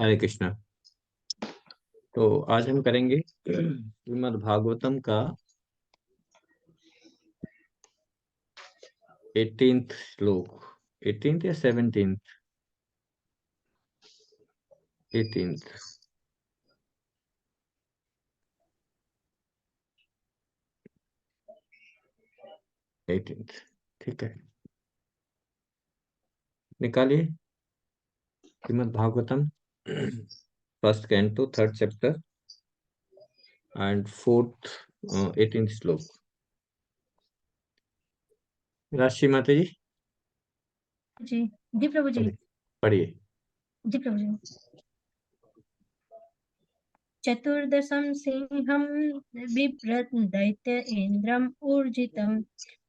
हरे कृष्णा। तो आज हम करेंगे श्रीमद् भागवतम का 18th श्लोक। 18th या 17th? 18th। 18th। ठीक है, निकालिए Shrimad Bhagavatam first canto, third chapter and fourth 18th श्लोक। राशि माता जी जी जी प्रभु जी। पढ़िए। जी प्रभु जी। चतुर्दशं सिंहं बिभ्रत् दैत्य इन्द्रम् ऊर्जितं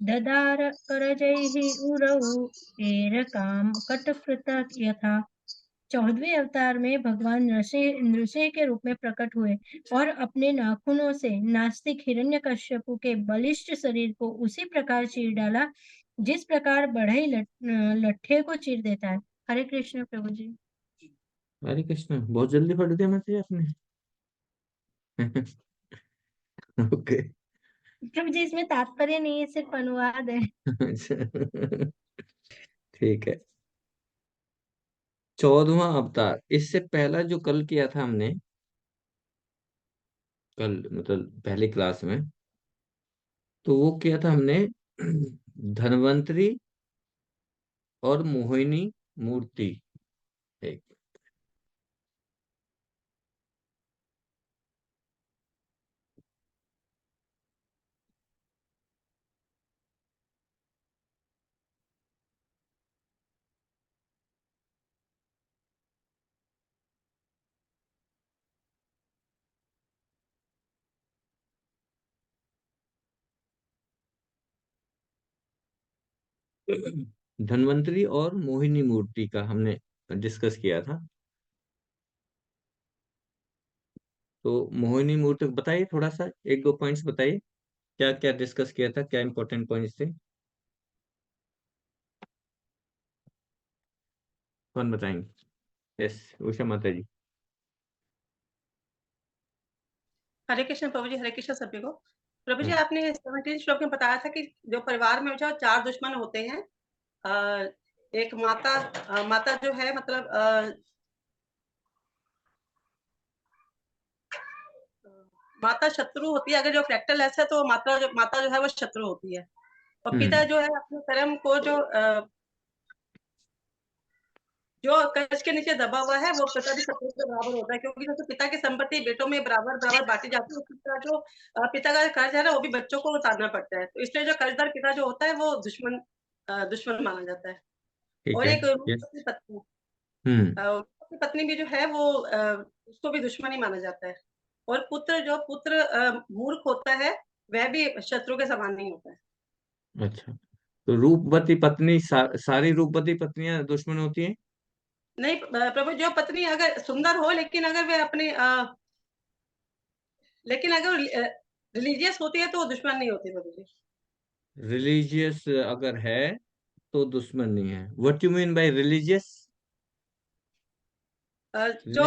ददार करजैः उरौ एरकां कटपृथक् यथा। 14वें अवतार में भगवान नृसिंह के रूप में प्रकट हुए और अपने नाखूनों से नास्तिक हिरण्यकश्यपु के बलिष्ठ शरीर को उसी प्रकार चीर डाला जिस प्रकार बढ़ई लट्ठे को चीर देता है। हरे कृष्ण प्रभु जी। हरे कृष्ण, बहुत जल्दी पढ़ दिया माता जी आपने। ओके। प्रभु जी इसमें तात्पर्य नहीं है, सिर्फ अनुवाद है। ठीक है। 14वां अवतार, इससे पहला जो कल किया था हमने, कल मतलब पहली क्लास में, तो वो किया था हमने धन्वंतरी और मोहिनी मूर्ति। एक धन्वंतरी और मोहिनी मूर्ति का हमने डिस्कस किया था। तो मोहिनी मूर्ति बताइए, थोड़ा सा एक दो पॉइंट्स बताइए, क्या क्या डिस्कस किया था, क्या इंपॉर्टेंट पॉइंट्स थे, कौन बताएंगे? यस, उषा माता जी। हरे कृष्ण प्रभु जी, हरे कृष्ण सभी को। प्रभु जी, हाँ। आपने 17 श्लोक में बताया था कि जो परिवार में जो 4 दुश्मन होते हैं, एक माता जो है मतलब माता शत्रु होती है, अगर जो कैरेक्टर लेस है तो माता जो है वो शत्रु होती है। और पिता जो है अपने कर्म को जो कर्ज के नीचे दबा हुआ है वो पिता भी शत्रु के बराबर होता है, क्योंकि जैसे पिता की संपत्ति बेटों में बराबर बांटी जाती है, उसी तरह जो पिता का कर्ज है ना वो भी बच्चों को उतारना पड़ता है। तो इसलिए जो कर्जदार पिता जो होता है वो दुश्मन माना जाता है। ठीक और है। एक यस। रूपवती पत्नी, हम्म। रूपवती पत्नी भी जो है वो उसको भी दुश्मन ही माना जाता है। और पुत्र मूर्ख होता है, वह भी शत्रु के समान नहीं होता है। अच्छा, तो रूपवती पत्नी सारी रूपवती पत्नियां दुश्मन होती हैं? नहीं प्रभु, जो पत्नी अगर सुंदर हो लेकिन अगर वे अपने लेकिन अगर रिलीजियस होती है तो वो दुश्मन नहीं होती प्रभु जी। रिलीजियस अगर है तो दुश्मन नहीं है? What you mean by religious? जो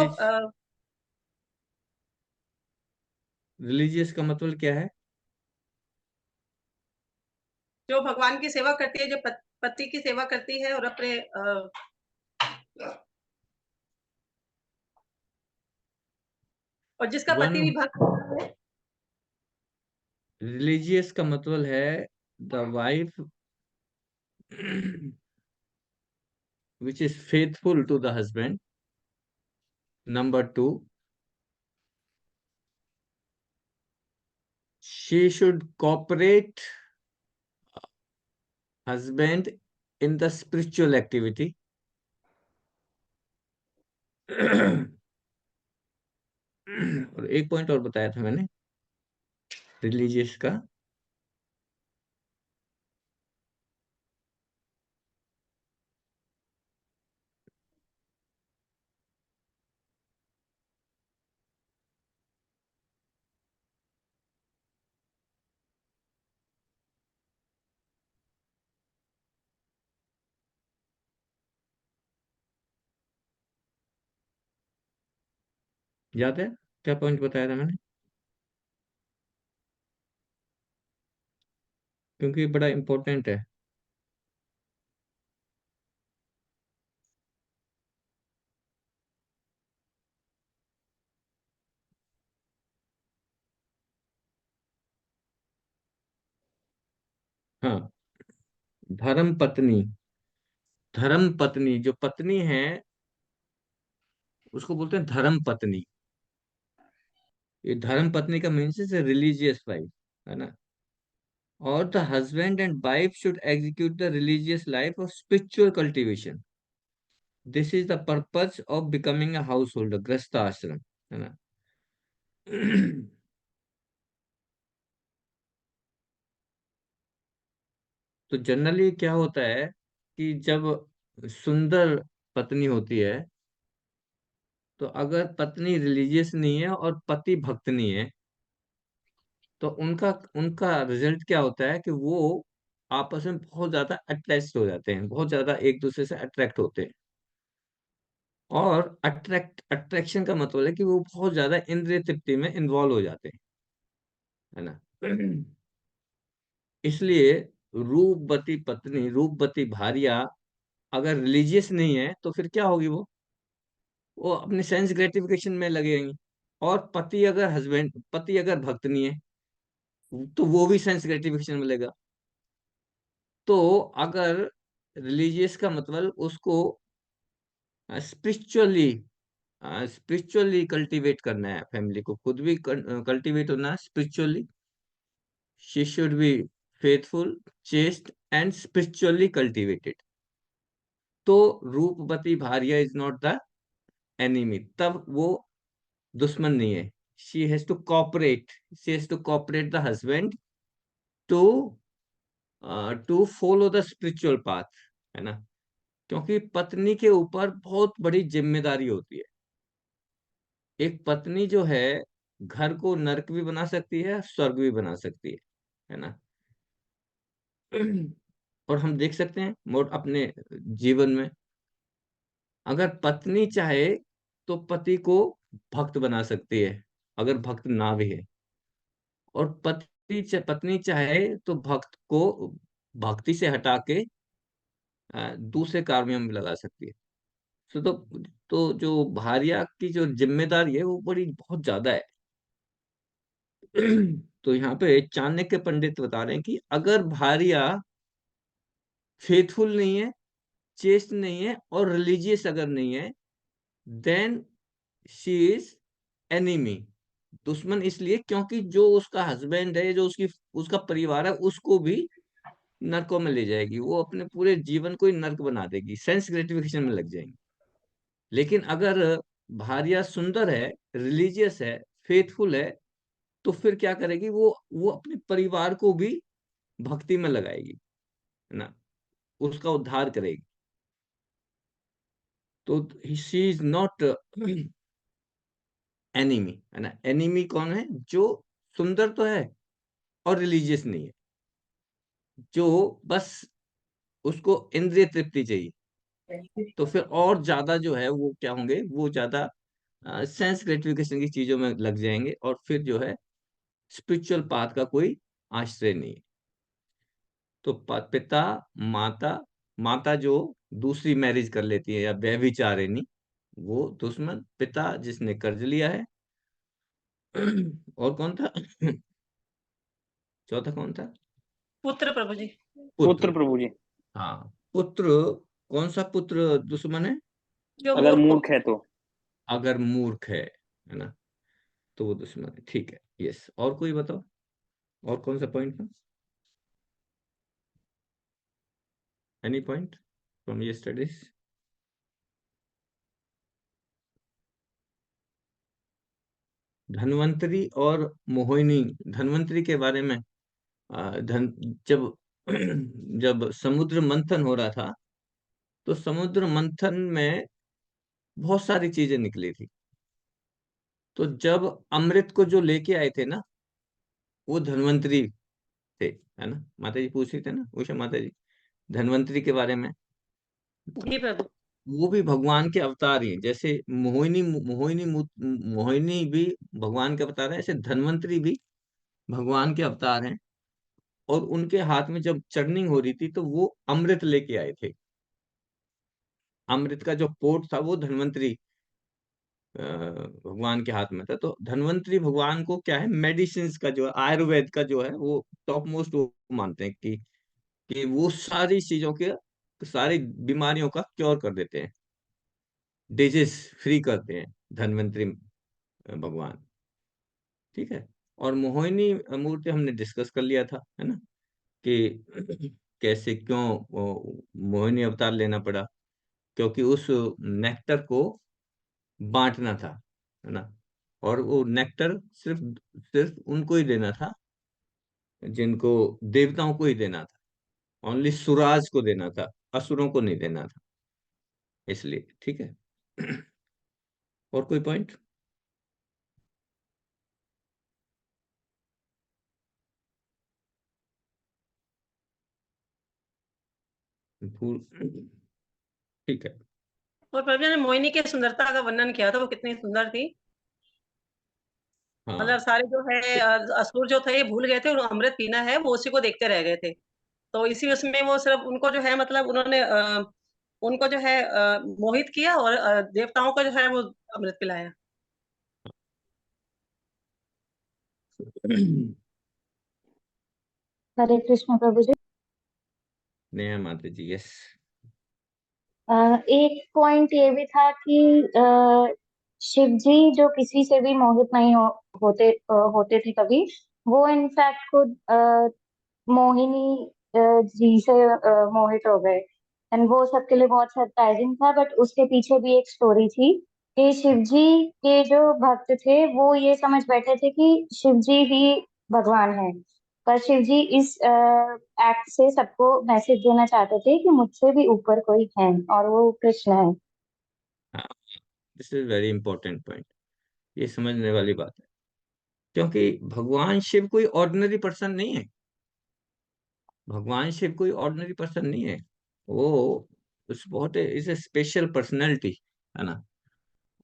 रिलीजियस का मतलब क्या है? जो भगवान की सेवा करती है, जो पति की सेवा करती है और अपने और जिसका वन पति भी भक्त होता है। रिलीजियस का मतलब है the wife which is faithful to the husband. Number two, she should cooperate husband in the spiritual activity. और एक पॉइंट और बताया था मैंने रिलीजियस का, याद है क्या पॉइंट बताया था मैंने? क्योंकि ये बड़ा इंपॉर्टेंट है। हाँ, धर्म पत्नी। धर्म पत्नी, जो पत्नी है उसको बोलते हैं धर्म पत्नी। ये धर्म पत्नी का मीन्स है रिलीजियस वाइफ, है ना। और the husband and wife should execute the religious life और spiritual cultivation. This is the purpose of becoming a householder, गृहस्थ आश्रम, है ना। तो जनरली क्या होता है कि जब सुंदर पत्नी होती है, तो अगर पत्नी रिलीजियस नहीं है और पति भक्त नहीं है, तो उनका उनका रिजल्ट क्या होता है कि वो आपस में बहुत ज्यादा अट्रैक्ट हो जाते हैं, बहुत ज्यादा एक दूसरे से अट्रैक्ट होते हैं। और अट्रैक्शन का मतलब है कि वो बहुत ज्यादा इंद्रिय तृप्ति में इन्वॉल्व हो जाते हैं, है ना। इसलिए रूपवती पत्नी, रूपवती भार्या अगर रिलीजियस नहीं है तो फिर क्या होगी? वो अपने सेंस ग्रेटिफिकेशन में लगेंगी। और पति अगर भक्त नहीं है तो वो भी सेंस ग्रेटिफिकेशन में लगेगा। तो अगर रिलीजियस का मतलब उसको स्पिरिचुअली स्पिरिचुअली कल्टीवेट करना है, फैमिली को खुद भी कल्टीवेट होना है spiritually. She should be faithful, chest and spiritually cultivated. तो रूपवती भार्या इज नॉट द एनिमी, तब वो दुश्मन नहीं है। She has to cooperate, she has to cooperate the husband to to follow the spiritual path, है ना। क्योंकि पत्नी के ऊपर बहुत बड़ी जिम्मेदारी होती है। एक पत्नी जो है घर को नरक भी बना सकती है, स्वर्ग भी बना सकती है ना। और हम देख सकते हैं मोट अपने जीवन में, अगर पत्नी चाहे तो पति को भक्त बना सकती है, अगर भक्त ना भी है। और पत्नी चाहे तो भक्त को भक्ति से हटा के दूसरे कार्यों में लगा सकती है। तो जो भार्या की जो जिम्मेदारी है वो बड़ी बहुत ज्यादा है। तो यहाँ पे चाणक्य पंडित बता रहे हैं कि अगर भार्या फेथफुल नहीं है, चेस्ट नहीं है और रिलीजियस अगर नहीं है, देन शी इज एनिमी, दुश्मन। इसलिए क्योंकि जो उसका हस्बैंड है, जो उसका परिवार है, उसको भी नरकों में ले जाएगी। वो अपने पूरे जीवन को ही नर्क बना देगी, सेंस ग्रेटिफिकेशन में लग जाएंगी। लेकिन अगर भार्या सुंदर है, रिलीजियस है, फेथफुल है, तो फिर क्या करेगी? वो अपने परिवार को भी भक्ति में लगाएगी, है ना, उसका उद्धार करेगी। तो शी इज नॉट एनिमी, है ना। एनिमी कौन है? जो सुंदर तो है और रिलीजियस नहीं है, जो बस उसको इंद्रिय तृप्ति चाहिए। तो फिर और ज्यादा जो है वो क्या होंगे? वो ज्यादा सेंस ग्रेटिफिकेशन की चीजों में लग जाएंगे, और फिर जो है स्पिरिचुअल पाथ का कोई आश्रय नहीं है। तो पिता, माता, माता जो दूसरी मैरिज कर लेती है या व्यभिचारिणी, वो दुश्मन। पिता जिसने कर्ज लिया है। और कौन था? चौथा कौन था? पुत्र प्रभु जी। पुत्र। पुत्र प्रभु जी। हाँ, पुत्र। कौन सा पुत्र दुश्मन है? जो अगर मूर्ख हो। मूर्ख है तो। अगर मूर्ख है ना, तो वो दुश्मन है। ठीक है, यस। और कोई बताओ, और कौन सा पॉइंट था? एनी पॉइंट फ्रॉम ये स्टडीज? धन्वंतरी और मोहिनी। धन्वंतरी के बारे में धन जब जब समुद्र मंथन हो रहा था, तो समुद्र मंथन में बहुत सारी चीजें निकली थी। तो जब अमृत को जो लेके आए थे ना, वो धन्वंतरी थे, है ना। माता जी पूछ रही थे ना, उषा माता जी, धन्वंतरी के बारे में। जी प्रभु। वो भी भगवान के अवतार ही हैं। जैसे मोहिनी भी भगवान के अवतार है, ऐसे धन्वंतरी भी भगवान के अवतार हैं। और उनके हाथ में जब चर्निंग हो रही थी तो वो अमृत लेके आए थे। अमृत का जो पोट था वो धन्वंतरी भगवान के हाथ में था। तो धन्वंतरी भगवान को क्या है, मेडिसिन का जो है, आयुर्वेद का जो है वो टॉप मोस्ट वो मानते हैं कि वो सारी चीजों के, सारी बीमारियों का क्योर कर देते हैं, डिजीज फ्री करते हैं धन्वंतरी भगवान। ठीक है। और मोहिनी मूर्ति हमने डिस्कस कर लिया था, है ना, कि कैसे क्यों मोहिनी अवतार लेना पड़ा, क्योंकि उस नेक्टर को बांटना था, है ना। और वो नेक्टर सिर्फ सिर्फ उनको ही देना था जिनको, देवताओं को ही देना था, ओनली सुराज को देना था, असुरों को नहीं देना था, इसलिए। ठीक है। और कोई पॉइंट? भूल। ठीक है। और प्रभु जी ने मोहिनी की सुंदरता का वर्णन किया था, वो कितनी सुंदर थी। मतलब हाँ। सारे जो है असुर जो थे ये भूल गए थे, और अमृत पीना है वो उसी को देखते रह गए थे। तो इसी उसमें वो सिर्फ उनको जो है मतलब उन्होंने उनको जो है मोहित किया, और देवताओं को जो है वो अमृत पिलाया। हरे कृष्ण प्रभु जी। नेहा माता जी, यस। एक पॉइंट ये भी था कि शिव जी जो किसी से भी मोहित नहीं होते थे कभी। वो इनफैक्ट खुद मोहिनी जी से मोहित हो गए। एंड वो सबके लिए बहुत सरप्राइजिंग था, बट उसके पीछे भी एक स्टोरी थी कि शिव जी के जो भक्त थे वो ये समझ बैठे थे कि शिव जी ही भगवान है। पर शिव जी इस एक्ट से सबको मैसेज देना चाहते थे कि मुझसे भी ऊपर कोई है, और वो कृष्ण है। हाँ, this is very important point. ये समझने वाली बात है, क्योंकि भगवान शिव कोई ऑर्डिनरी पर्सन नहीं है। भगवान शिव कोई ऑर्डिनरी पर्सन नहीं है। वो उस बहुत इज ए स्पेशल पर्सनैलिटी, है ना।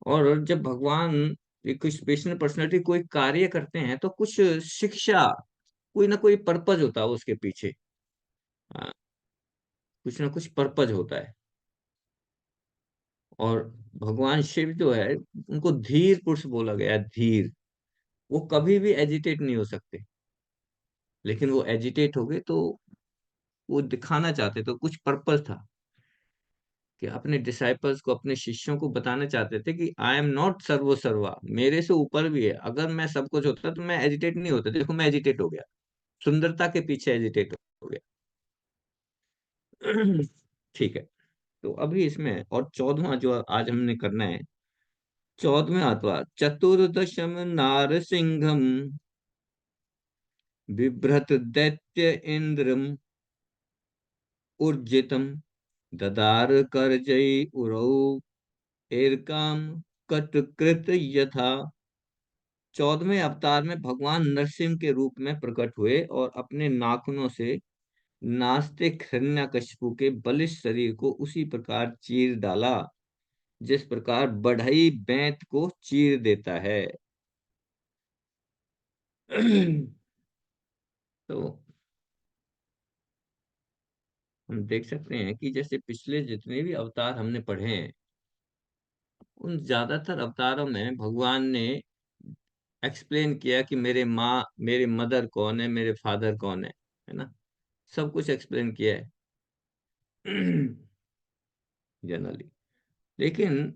और जब भगवान एक स्पेशल पर्सनैलिटी कोई कार्य करते हैं तो कुछ शिक्षा, कोई ना कोई पर्पज होता है उसके पीछे। हाँ, कुछ ना कुछ पर्पज होता है। और भगवान शिव जो है उनको धीर पुरुष बोला गया है, धीर। वो कभी भी एजिटेट नहीं हो सकते, लेकिन वो एजिटेट हो गए तो वो दिखाना चाहते, तो कुछ पर्पस था कि अपने डिसाइपल्स को, अपने शिष्यों को बताना चाहते थे कि आई एम नॉट सर्वो सर्वा, मेरे से ऊपर भी है। अगर मैं सब कुछ होता तो मैं एजिटेट नहीं होता। देखो मैं एजिटेट हो गया, सुंदरता के पीछे एजिटेट हो गया। ठीक है। तो अभी इसमें और 14वां जो आज हमने करना है, 14वें अथवा चतुर्दशम नारसिंहम बिभ्रत दैत्य इंद्रम ऊर्जितम ददार करजई उरौ एरकाम कटकृत यथा। 14वें अवतार में भगवान नरसिंह के रूप में प्रकट हुए और अपने नाखूनों से नास्तिक हिरण्यकशिपु के बलिष्ठ शरीर को उसी प्रकार चीर डाला जिस प्रकार बढ़ई बेंत को चीर देता है। तो हम देख सकते हैं कि जैसे पिछले जितने भी अवतार हमने पढ़े हैं, उन ज्यादातर अवतारों में भगवान ने एक्सप्लेन किया कि मेरे मदर कौन है, मेरे फादर कौन है ना। सब कुछ एक्सप्लेन किया है जनरली। लेकिन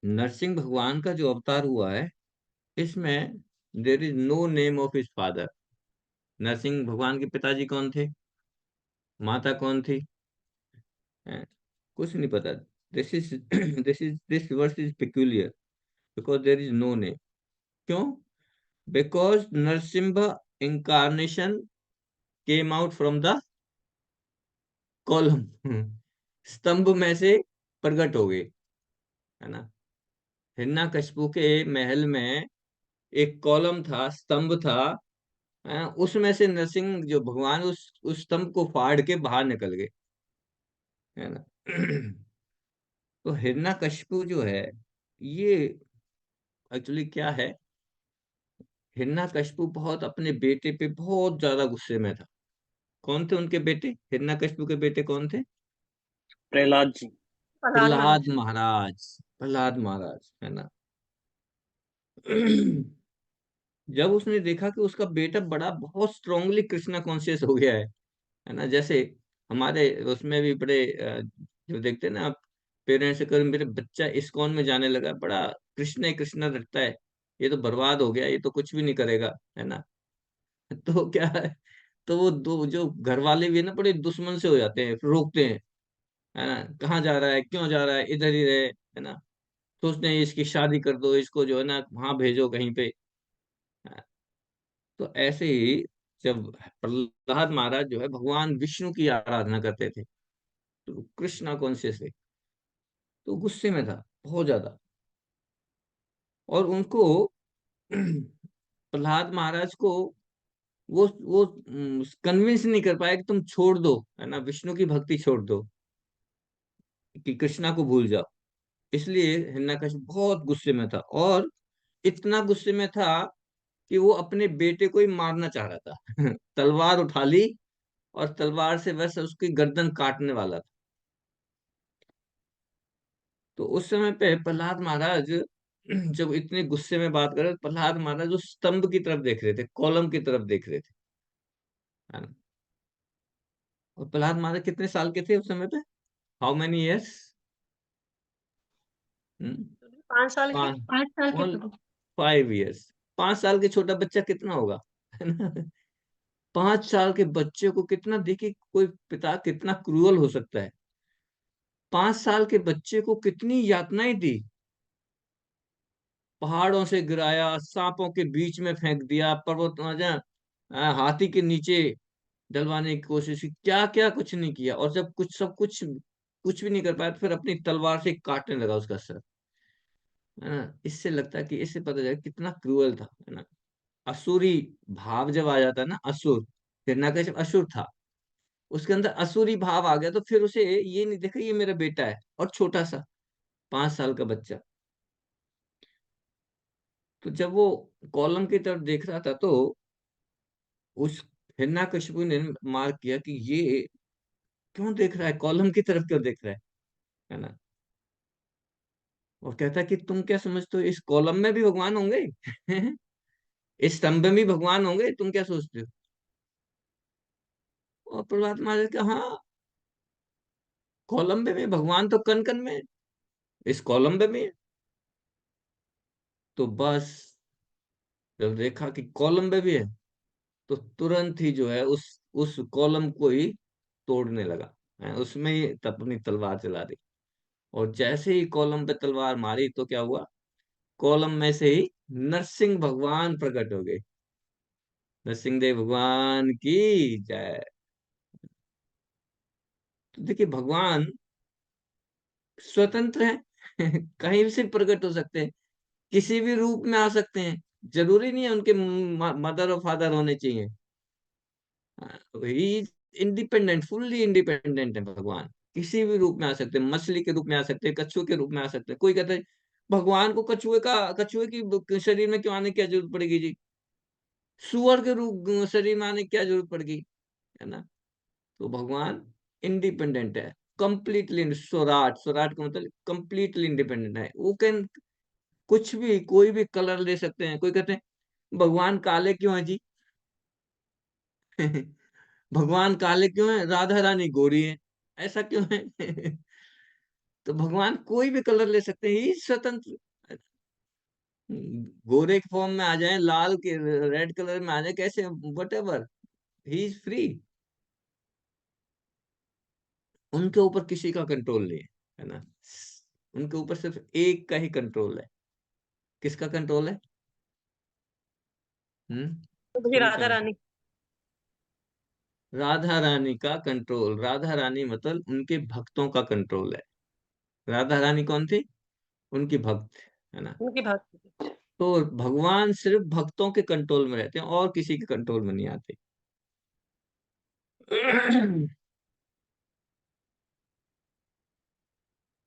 नरसिंह भगवान का जो अवतार हुआ है, इसमें there is no name of his father. Narasimha भगवान के पिताजी कौन थे, माता कौन थी, हैं? कुछ नहीं पता। This is this verse is peculiar because there is no name. क्यों? Because Narasimha incarnation came out from the column, स्तंभ में से प्रकट हो गए, है ना। हिरण्यकशिपु के महल में एक कॉलम था, स्तंभ था, उसमें से नरसिंह जो भगवान उस स्तंभ को फाड़ के बाहर निकल गए। है ना। तो हिरण्यकशिपु जो है, ये एक्चुअली क्या है, हिरण्यकशिपु बहुत अपने बेटे पे बहुत ज्यादा गुस्से में था। कौन थे उनके बेटे, हिरण्यकशिपु के बेटे कौन थे? प्रहलाद जी। प्रहलाद प्रहलाद महाराज। महाराज। प्रहलाद महाराज, है ना। जब उसने देखा कि उसका बेटा बड़ा बहुत स्ट्रांगली कृष्णा कॉन्शियस हो गया है ना, जैसे हमारे उसमें भी बड़े जो देखते हैं ना आप, पेरेंट्स अगर मेरे बच्चा इस्कॉन में जाने लगा, बड़ा कृष्णा ही कृष्णा रखता है, ये तो बर्बाद हो गया, ये तो कुछ भी नहीं करेगा, है ना। तो क्या है, तो वो दो जो घर वाले भी है ना, बड़े दुश्मन से हो जाते हैं, फिर रोकते हैं, है ना, कहाँ जा रहा है, क्यों जा रहा है, इधर ही रहे, है ना। सोचते हैं इसकी शादी कर दो, इसको जो है ना वहां भेजो कहीं पे। तो ऐसे ही जब प्रहलाद महाराज जो है भगवान विष्णु की आराधना करते थे, तो कृष्णा कॉन्शियस थे, तो गुस्से में था बहुत ज्यादा। और उनको प्रहलाद महाराज को वो कन्विंस नहीं कर पाया कि तुम छोड़ दो, है ना, विष्णु की भक्ति छोड़ दो, कि कृष्णा को भूल जाओ। इसलिए हिरण्यकशिपु बहुत गुस्से में था, और इतना गुस्से में था कि वो अपने बेटे को ही मारना चाह रहा था। तलवार उठा ली, और तलवार से बस उसकी गर्दन काटने वाला था। तो उस समय पे प्रहलाद महाराज जब इतने गुस्से में बात कर रहे, प्रहलाद महाराज उस स्तंभ की तरफ देख रहे थे, कॉलम की तरफ देख रहे थे, है ना। और प्रहलाद महाराज कितने साल के थे उस समय पे? How many years? 5 साल के। 5 साल के ओनली प्रभु। 5 इयर्स। 5 साल के छोटा बच्चा कितना होगा, है ना। 5 साल के बच्चे को कितना, देखिए कोई पिता कितना क्रूअल हो सकता है। 5 साल के बच्चे को कितनी यातनाएं दी, पहाड़ों से गिराया, सांपों के बीच में फेंक दिया, पर्वत हाथी के नीचे डलवाने की कोशिश की, क्या क्या कुछ नहीं किया। और जब कुछ सब कुछ कुछ भी नहीं कर पाया, तो फिर अपनी तलवार से काटने लगा उसका सर, है ना। इससे लगता है कि इससे पता चला कितना क्रूअल था, है ना। असुरी भाव जब आ जाता है ना, असुर, हिरण्यकशिप असुर था, उसके अंदर असुरी भाव आ गया, तो फिर उसे ये नहीं देखा ये मेरा बेटा है, और छोटा सा 5 साल का बच्चा। तो जब वो कॉलम की तरफ देख रहा था, तो उस हिरण्यकशिपु ने मार्क किया कि ये क्यों देख रहा है, कॉलम की तरफ क्यों देख रहा है ना। और कहता है कि तुम क्या समझते हो, इस कॉलम में भी भगवान होंगे? इस स्तंभ में भी भगवान होंगे, तुम क्या सोचते हो? और प्रहलाद महाराज का, हाँ, कॉलम में भी भगवान तो कण कण में है, इस कॉलम में भी है। तो बस जब देखा कि कॉलम में भी है, तो तुरंत ही जो है उस कॉलम को ही तोड़ने लगा, उसमें ही अपनी तलवार चला दी। और जैसे ही कॉलम पे तलवार मारी, तो क्या हुआ, कॉलम में से ही नरसिंह भगवान प्रकट हो गए। नरसिंह देव भगवान की जय। तो देखिए भगवान स्वतंत्र है। कहीं से प्रकट हो सकते हैं, किसी भी रूप में आ सकते हैं, जरूरी नहीं है उनके मदर और फादर होने चाहिए। ही इंडिपेंडेंट, फुल्ली इंडिपेंडेंट है भगवान, किसी भी रूप में आ सकते हैं, मछली के रूप में आ सकते हैं, कछुए के रूप में आ सकते हैं। कोई कहता है भगवान को कछुए की शरीर में क्यों आने की क्या जरूरत पड़ेगी जी, सुअर के रूप शरीर में आने की क्या जरूरत पड़ेगी, है ना। तो भगवान इंडिपेंडेंट है, कंप्लीटली। स्वराट, स्वराट का मतलब कंप्लीटली इंडिपेंडेंट है। वो कैन कुछ भी, कोई भी कलर ले सकते हैं। कोई कहते हैं भगवान काले क्यों है जी? भगवान काले क्यों है, राधा रानी गोरी है, ऐसा क्यों है? तो भगवान कोई भी कलर ले सकते हैं, ही स्वतंत्र। गोरे के फॉर्म में आ जाए, लाल के रेड कलर में आ जाए, कैसे, what ever, he is free. उनके ऊपर किसी का कंट्रोल नहीं है ना। उनके ऊपर सिर्फ एक का ही कंट्रोल है। किसका कंट्रोल है? तो मुझे कोई राधा चांस? रानी। राधा रानी का कंट्रोल। राधा रानी मतलब उनके भक्तों का कंट्रोल है। राधा रानी कौन थी? उनकी भक्त, है ना। उनकी भक्ति। तो भगवान सिर्फ भक्तों के कंट्रोल में रहते हैं, और किसी के कंट्रोल में नहीं आते।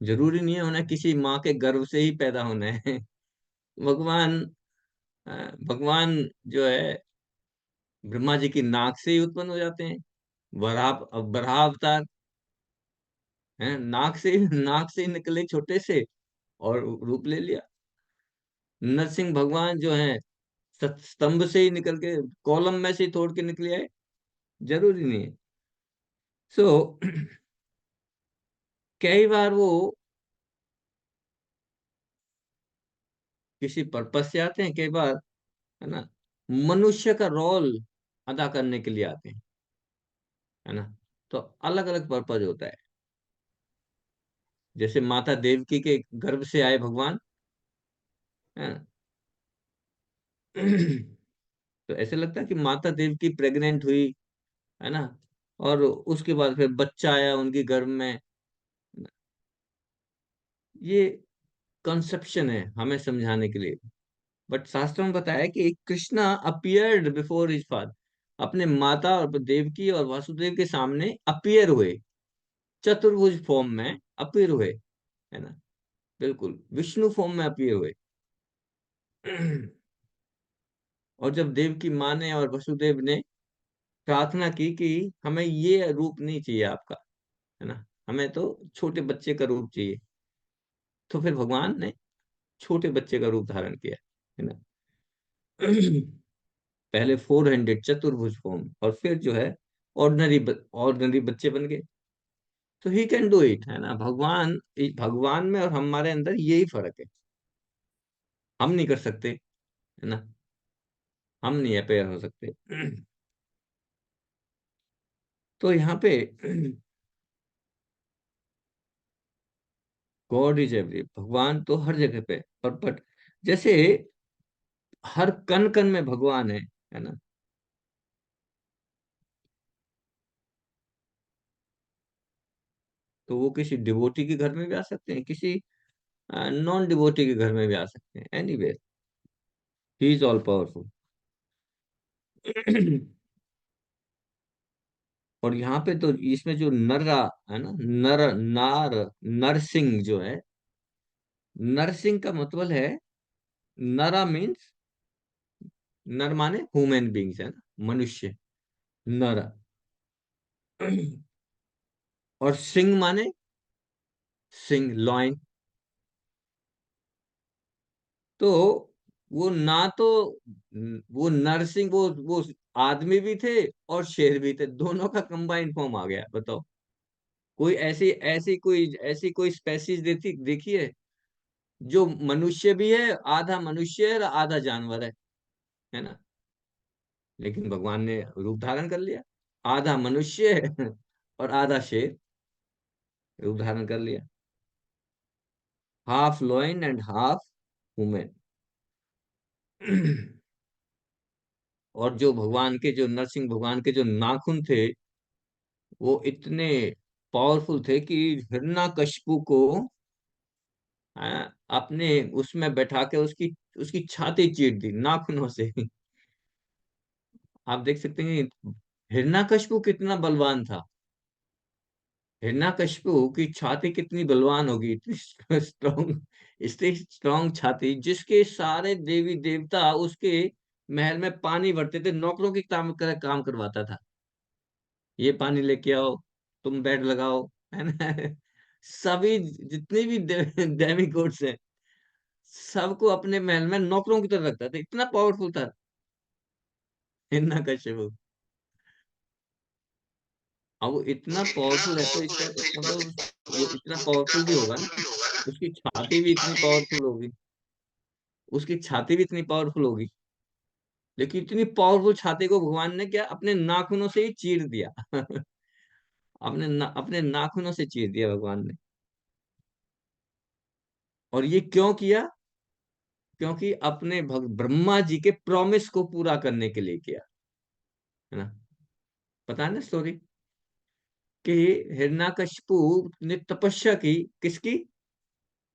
जरूरी नहीं है उन्हें किसी माँ के गर्भ से ही पैदा होना है। भगवान अ, भगवान जो है ब्रह्मा जी की नाक से ही उत्पन्न हो जाते हैं। वराह अवतार है, नाक से ही निकले छोटे से और रूप ले लिया। नरसिंह भगवान जो है स्तंभ से ही निकल के, कॉलम में से ही तोड़ के निकले आए। जरूरी नहीं है। सो कई बार वो किसी पर्पज से आते हैं, कई बार है ना मनुष्य का रोल अदा करने के लिए आते हैं, है ना। तो अलग अलग पर्पज होता है। जैसे माता देवकी के गर्भ से आए भगवान, है ना। तो ऐसे लगता है कि माता देवकी प्रेग्नेंट हुई, है ना, और उसके बाद फिर बच्चा आया उनके गर्भ में। ये कंसेप्शन है हमें समझाने के लिए। बट शास्त्रों में बताया कि Krishna appeared before his father, अपने माता और देवकी और वासुदेव के सामने अपीयर हुए, चतुर्भुज फॉर्म में अपीयर हुए, है ना। बिल्कुल विष्णु फॉर्म में अपीयर हुए। और जब देवकी माँ ने और वसुदेव ने प्रार्थना की कि हमें ये रूप नहीं चाहिए आपका, है ना, हमें तो छोटे बच्चे का रूप चाहिए, तो फिर भगवान ने छोटे बच्चे का रूप धारण किया, है ना। पहले 400 चतुर्भुज फॉर्म, और फिर जो है ऑर्डिनरी बच्चे बन गए। तो ही कैन डू इट, है ना। भगवान में और हमारे अंदर यही फर्क है। हम नहीं कर सकते, है ना, हम नहीं अपेयर हो सकते। तो यहाँ पे गॉड इज एवरी, भगवान तो हर जगह पे, और बट जैसे हर कण कण में भगवान है ना। तो वो किसी डिवोटी के घर में भी आ सकते हैं, किसी नॉन डिवोटी के घर में भी आ सकते हैं, anywhere he is all powerful. और यहाँ पे तो इसमें जो नर्रा है ना, नरसिंह जो है, नरसिंह का मतलब है, नरा मीन्स, नर माने ह्यूमन बींग्स, है ना, मनुष्य, नर। और सिंह माने सिंह, लॉइन। तो वो ना तो वो नरसिंह, वो आदमी भी थे और शेर भी थे, दोनों का कंबाइंड फॉर्म आ गया। बताओ, कोई ऐसी कोई स्पेसीज देखी है जो मनुष्य भी है, आधा मनुष्य है और आधा जानवर है ना। लेकिन भगवान ने रूप धारण कर लिया, आधा मनुष्य है और आधा शेर, रूप धारण कर लिया, half lion and half human. और जो भगवान के, जो नरसिंह भगवान के जो नाखून थे, वो इतने पावरफुल थे कि हिरण्यकशिपु को अपने उसमें बैठा के उसकी उसकी छाती चीर दी नाखूनों से। आप देख सकते हैं हिरण्यकशिपु कितना बलवान था। हिरण्यकशिपु की छाती कितनी बलवान होगी, इतनी स्ट्रॉन्ग छाती, जिसके सारे देवी देवता उसके महल में पानी भरते थे, नौकरों की काम करवाता था। ये पानी लेके आओ, तुम बेड लगाओ, है ना। सभी जितने भी देवी गोड्स हैं, सबको अपने महल में नौकरों की तरह रखता था, इतना पावरफुल था हिरण्यकशिपु। अब वो इतना पावरफुल है तो इसका मतलब वो इतना पावरफुल भी होगा ना, उसकी छाती भी इतनी पावरफुल होगी, उसकी छाती भी इतनी पावरफुल होगी। लेकिन इतनी पावरफुल छाती को भगवान ने क्या अपने नाखूनों से ही चीर दिया। अपने नाखूनों से चीर दिया भगवान ने। और ये क्यों किया? क्योंकि अपने ब्रह्मा जी के प्रॉमिस को पूरा करने के लिए किया, है ना। पता है ना स्टोरी कि हिरण्यकशिपु ने तपस्या की, किसकी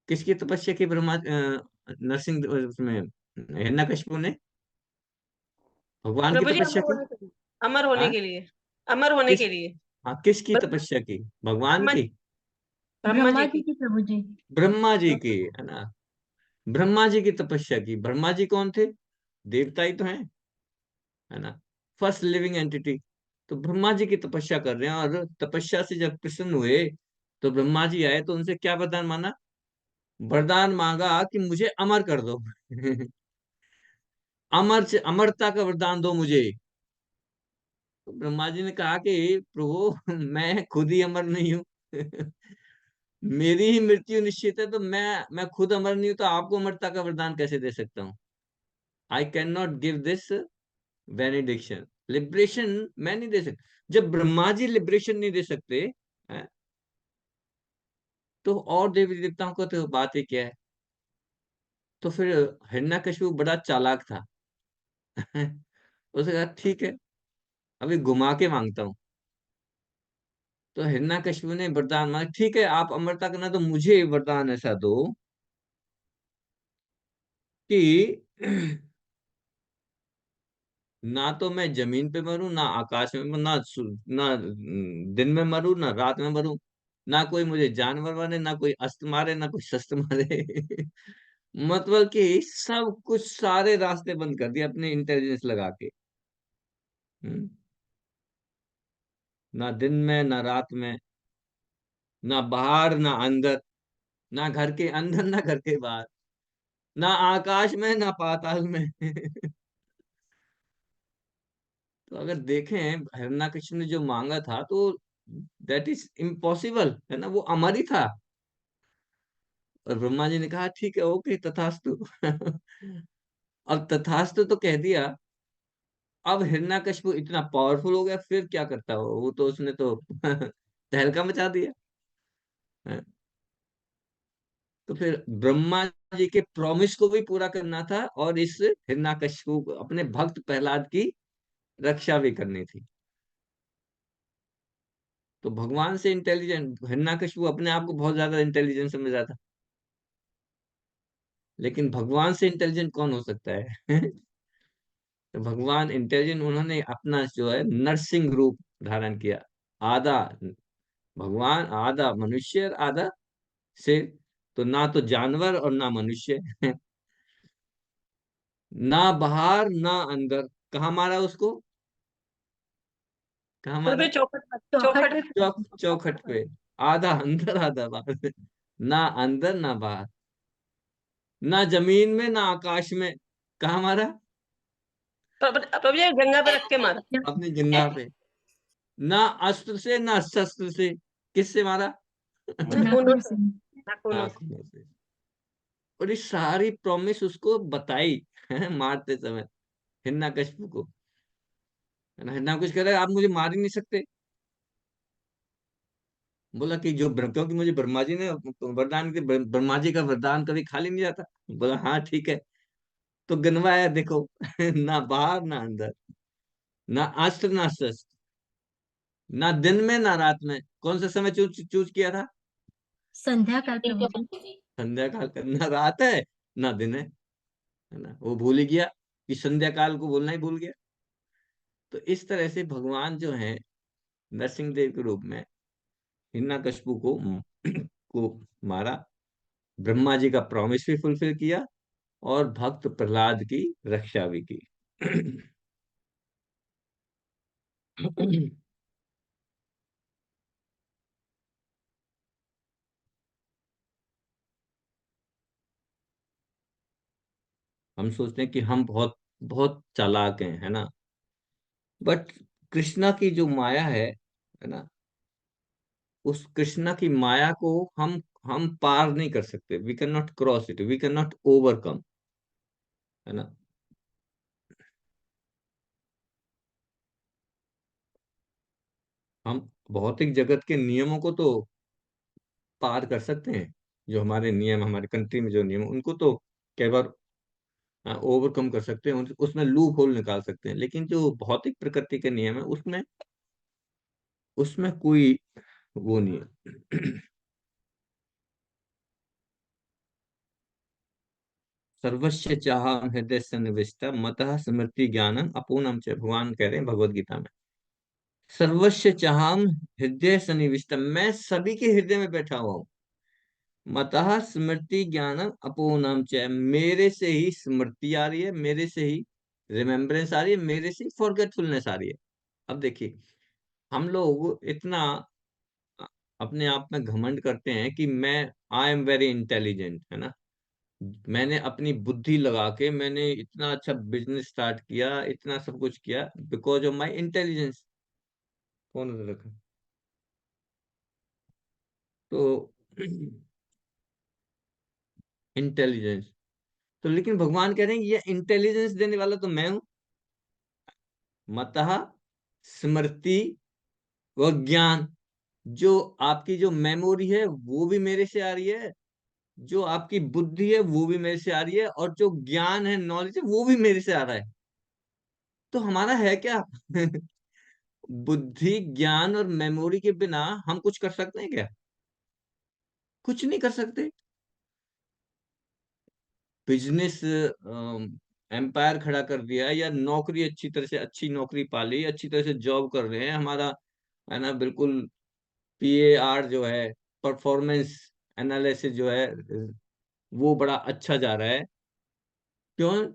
किसकी तपस्या की, नरसिंह उसमें हिरण्यकशिपु ने भगवान की प्रभु जी तपस्या की। अमर होने हाँ, के लिए, अमर होने किस के लिए। हाँ, किसकी बस तपस्या की? भगवान ब्रह्मा की। ब्रह्मा ब्रह्मा जी जी की। की प्रभु जी। ब्रह्मा जी की, है ना। ब्रह्मा जी की तपस्या की। ब्रह्मा जी कौन थे? देवता ही तो हैं, है ना, फर्स्ट लिविंग एंटिटी। तो ब्रह्मा जी की तपस्या कर रहे हैं, और तपस्या से जब प्रसन्न हुए तो ब्रह्मा जी आए, तो उनसे क्या वरदान माना? वरदान मांगा कि मुझे अमर कर दो। अमर से अमरता का वरदान दो मुझे। तो ब्रह्मा जी ने कहा कि प्रभु, मैं खुद ही अमर नहीं हूँ। मेरी ही मृत्यु निश्चित है, तो मैं खुद अमर नहीं हूं, तो आपको अमरता का वरदान कैसे दे सकता हूँ? I can not give this benediction. Liberation मैं नहीं दे सकता। जब ब्रह्मा जी लिबरेशन नहीं दे सकते हैं, तो और देवी देवताओं का तो बात ही क्या है। तो फिर हिरण्यकशिपु बड़ा चालाक था। उसने कहा ठीक है, अभी घुमा के मांगता हूँ। तो हिरण्यकशिपु ने वरदान मांगा, ठीक है आप अमरता करना, तो मुझे वरदान ऐसा दो कि ना तो मैं जमीन पे मरूं, ना आकाश में मरूं, ना दिन में मरूं, ना रात में मरूं, ना कोई मुझे जानवर मारे, ना कोई अस्त्र मारे, ना कोई शस्त्र मारे। मतलब कि सब कुछ, सारे रास्ते बंद कर दिए अपने इंटेलिजेंस लगा के। हम्म, ना दिन में, ना रात में, ना बाहर, ना अंदर, ना घर के अंदर, ना घर के बाहर, ना आकाश में, ना पाताल में। तो अगर देखें, हिरण्यकशिपु ने जो मांगा था, तो दैट इज इम्पॉसिबल, है ना, वो अमर ही था। और ब्रह्मा जी ने कहा ठीक है, ओके, तथास्तु। अब तथास्तु तो कह दिया। अब हिरण्यकशिपु इतना पावरफुल हो गया, फिर क्या करता वो तो उसने तो तहलका मचा दिया। तो फिर ब्रह्मा जी के प्रॉमिस को भी पूरा करना था, और इस हिरण्यकशिपु अपने भक्त प्रहलाद की रक्षा भी करनी थी। तो भगवान से इंटेलिजेंट हिरण्यकशिपु अपने आप को बहुत ज्यादा इंटेलिजेंट समझ रहा था, लेकिन भगवान से इंटेलिजेंट कौन हो सकता है? तो भगवान इंटेलिजेंट, उन्होंने अपना जो है नरसिंह रूप धारण किया। आधा भगवान, आधा मनुष्य, आधा शेर। तो ना तो जानवर और ना मनुष्य। ना बाहर ना अंदर। कहाँ मारा उसको? कहाँ तो मारा? फिर चौखट चौखट चौखट पे। चौखट पे। आधा अंदर आधा बाहर। ना अंदर ना बाहर, ना जमीन में ना आकाश में। कहाँ मारा? प्रभु जी गंगा पे रख के मारा। अपनी जंगा पे। ना अस्त्र से ना शस्त्र से। किससे मारा? नाखूनों नाखून से। से। नाखूनों से। नाखूनों से। और ये सारी प्रॉमिस उसको बताई, है, मारते समय, हिरण्यकशिपु को। है ना, हिरण्यकशिपु कह रहा है आप मुझे मार ही नहीं सकते। बोला कि क्योंकि मुझे ब्रह्मा जी ने वरदान के, ब्रह्मा जी का वरदान कभी खाली नहीं जाता। बोला हाँ ठीक है। तो गिनवाया देखो। ना बाहर ना अंदर, ना अस्त्र ना शस्त्र, ना दिन में ना रात में। कौन सा समय चूज चूज किया था? संध्या काल प्रभु जी। संध्या काल का। ना रात है ना दिन है ना, वो भूल ही गया कि संध्या काल को बोलना ही भूल गया। तो इस तरह से भगवान जो है नरसिंह देव के रूप में हिरण्यकशिपु को मारा। ब्रह्मा जी का प्रॉमिस भी फुलफिल किया, और भक्त प्रहलाद की रक्षा भी की। हम सोचते हैं कि हम बहुत बहुत चालाक हैं, है ना, बट कृष्णा की जो माया है ना, उस कृष्णा की माया को हम पार नहीं कर सकते। We can not cross it, we can not overcome, है ना। हम भौतिक जगत के नियमों को तो पार कर सकते हैं। जो हमारे नियम, हमारे कंट्री में जो नियम, उनको तो कई बार ओवरकम कर सकते हैं, उसमें लूप होल निकाल सकते हैं। लेकिन जो भौतिक प्रकृति के नियम है, उसमें उसमें कोई वो नहीं है। सर्वस्य चाहम हृदय सन्निविष्ट मतः स्मृति ज्ञानम अपूर्णम च। भगवान कह रहे हैं भगवत गीता में, सर्वस्य चाहम हृदय सन्निविष्ट, मैं सभी के हृदय में बैठा हुआ हूँ। मतः स्मृति ज्ञानम अपूर्णम च, मेरे से ही स्मृति आ रही है, मेरे से ही रिमेम्बरेंस आ रही है, मेरे से ही फॉरगेटफुलनेस आ रही है। अब देखिए, हम लोग इतना अपने आप में घमंड करते हैं कि मैं आई एम वेरी इंटेलिजेंट, है ना, मैंने अपनी बुद्धि लगा के मैंने इतना अच्छा बिजनेस स्टार्ट किया, इतना सब कुछ किया बिकॉज ऑफ माई इंटेलिजेंस। कौन उधर रखा? तो इंटेलिजेंस, तो लेकिन भगवान कह रहे हैं ये इंटेलिजेंस देने वाला तो मैं हूं। मतः स्मृति और ज्ञान, जो आपकी जो मेमोरी है वो भी मेरे से आ रही है, जो आपकी बुद्धि है वो भी मेरे से आ रही है, और जो ज्ञान है, नॉलेज है, वो भी मेरे से आ रहा है। तो हमारा है क्या? बुद्धि, ज्ञान और मेमोरी के बिना हम कुछ कर सकते हैं क्या? कुछ नहीं कर सकते। बिजनेस एम्पायर खड़ा कर दिया, या नौकरी अच्छी तरह से, अच्छी नौकरी पाली, अच्छी तरह से जॉब कर रहे हैं, हमारा है ना बिल्कुल पीएआर जो है, परफॉर्मेंस एनालिसिस जो है, वो बड़ा अच्छा जा रहा है। क्यों?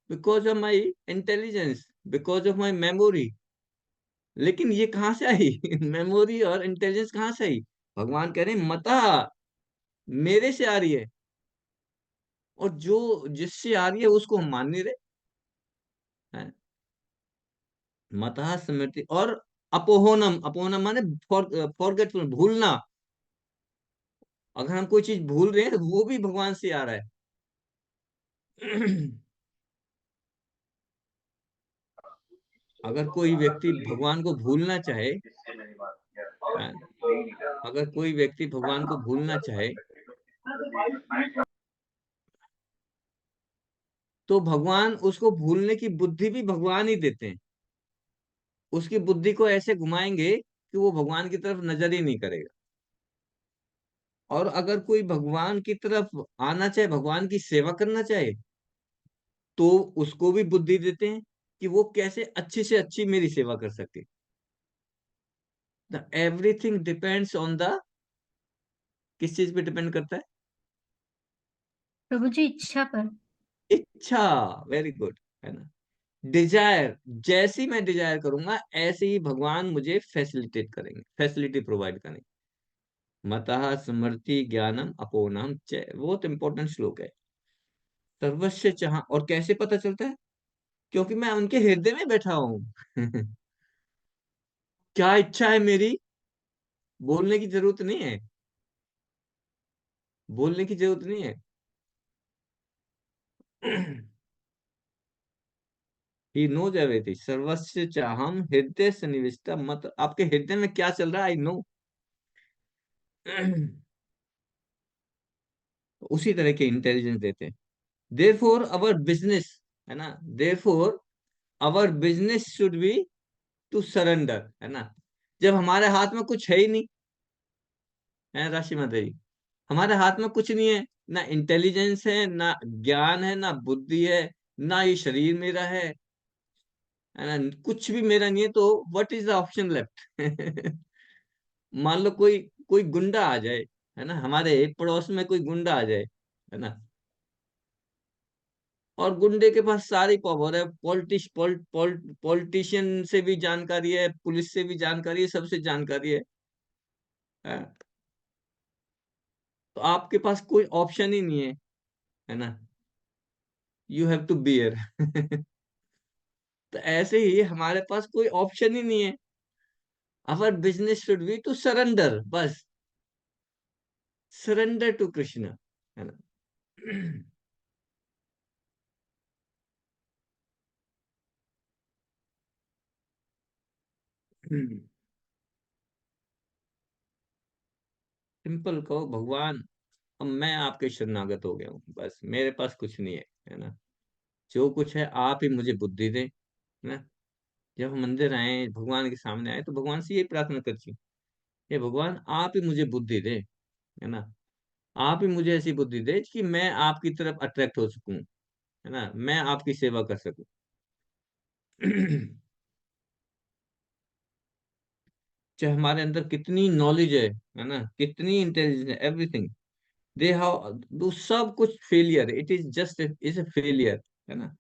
Because of my intelligence, because of my memory. लेकिन ये कहाँ से आई? मेमोरी और इंटेलिजेंस कहाँ से आई? भगवान कह रहे हैं मता, मेरे से आ रही है, और जो जिससे आ रही है उसको हम मान नहीं रहे हैं। मतः स्मृति और अपोहनम, अपोहनम माने फॉरगेटफुल, भूलना। अगर हम कोई चीज भूल रहे हैं तो वो भी भगवान से आ रहा है। अगर कोई व्यक्ति भगवान को भूलना चाहे, हाँ, अगर कोई व्यक्ति भगवान को भूलना चाहे, तो भगवान उसको भूलने की बुद्धि भी भगवान ही देते हैं। उसकी बुद्धि को ऐसे घुमाएंगे कि वो भगवान की तरफ नजर ही नहीं करेगा। और अगर कोई भगवान की तरफ आना चाहे, भगवान की सेवा करना चाहे, तो उसको भी बुद्धि देते हैं कि वो कैसे अच्छी से अच्छी मेरी सेवा कर सके। The everything depends on the, किस चीज पे डिपेंड करता है? प्रभु जी इच्छा पर। इच्छा। वेरी गुड, है ना। डिजायर, जैसी मैं डिजायर करूंगा ऐसे ही भगवान मुझे फैसिलिटेट करेंगे, फैसिलिटी प्रोवाइड करेंगे। मतः स्मृति ज्ञानम अपोनम च, बहुत इंपॉर्टेंट श्लोक है। सर्वस्य चाह, और कैसे पता चलता है? क्योंकि मैं उनके हृदय में बैठा हूं। क्या इच्छा है मेरी? बोलने की जरूरत नहीं है, बोलने की जरूरत नहीं है। ही नोज एवरीथिंग, सर्वस्य चाहम हृदय सन्निविष्ट, मत आपके हृदय में क्या चल रहा है, आई नो। उसी तरह के इंटेलिजेंस देते हैं। देयरफॉर अवर बिजनेस, है ना, therefore our business should be to surrender, है ना। जब हमारे हाथ में कुछ है ही नहीं, है राशि माता जी, हमारे हाथ में कुछ नहीं है, ना इंटेलिजेंस है, ना ज्ञान है, ना बुद्धि है, ना ये शरीर मेरा है ना, कुछ भी मेरा नहीं है, तो what is the option left? मान लो कोई कोई गुंडा आ जाए, है ना, हमारे पड़ोस में कोई गुंडा आ जाए, है ना, और गुंडे के पास सारी पावर है, पॉलिटिशियन से भी जानकारी है, पुलिस से भी जानकारी है, सबसे जानकारी है? तो आपके पास कोई ऑप्शन ही नहीं है ना, यू हैव टू बियर। तो ऐसे ही हमारे पास कोई ऑप्शन ही नहीं है। Our business should be to surrender, बस सरेंडर टू कृष्ण, है ना। सिंपल कहो, भगवान अब मैं आपके शरणागत हो गया हूँ, बस मेरे पास कुछ नहीं है ना, जो कुछ है आप ही मुझे बुद्धि दे, है ना। जब हम मंदिर आए, भगवान के सामने आए, तो भगवान से यही प्रार्थना करती, हे भगवान आप ही मुझे बुद्धि दे, है ना, आप ही मुझे ऐसी बुद्धि दे कि मैं आपकी तरफ अट्रैक्ट हो सकूं, है ना, मैं आपकी सेवा कर सकूं। चाहे हमारे अंदर कितनी नॉलेज है ना, कितनी इंटेलिजेंस है, एवरीथिंग, दे हैव, वो सब कुछ failure, it is just is a failure, है ना।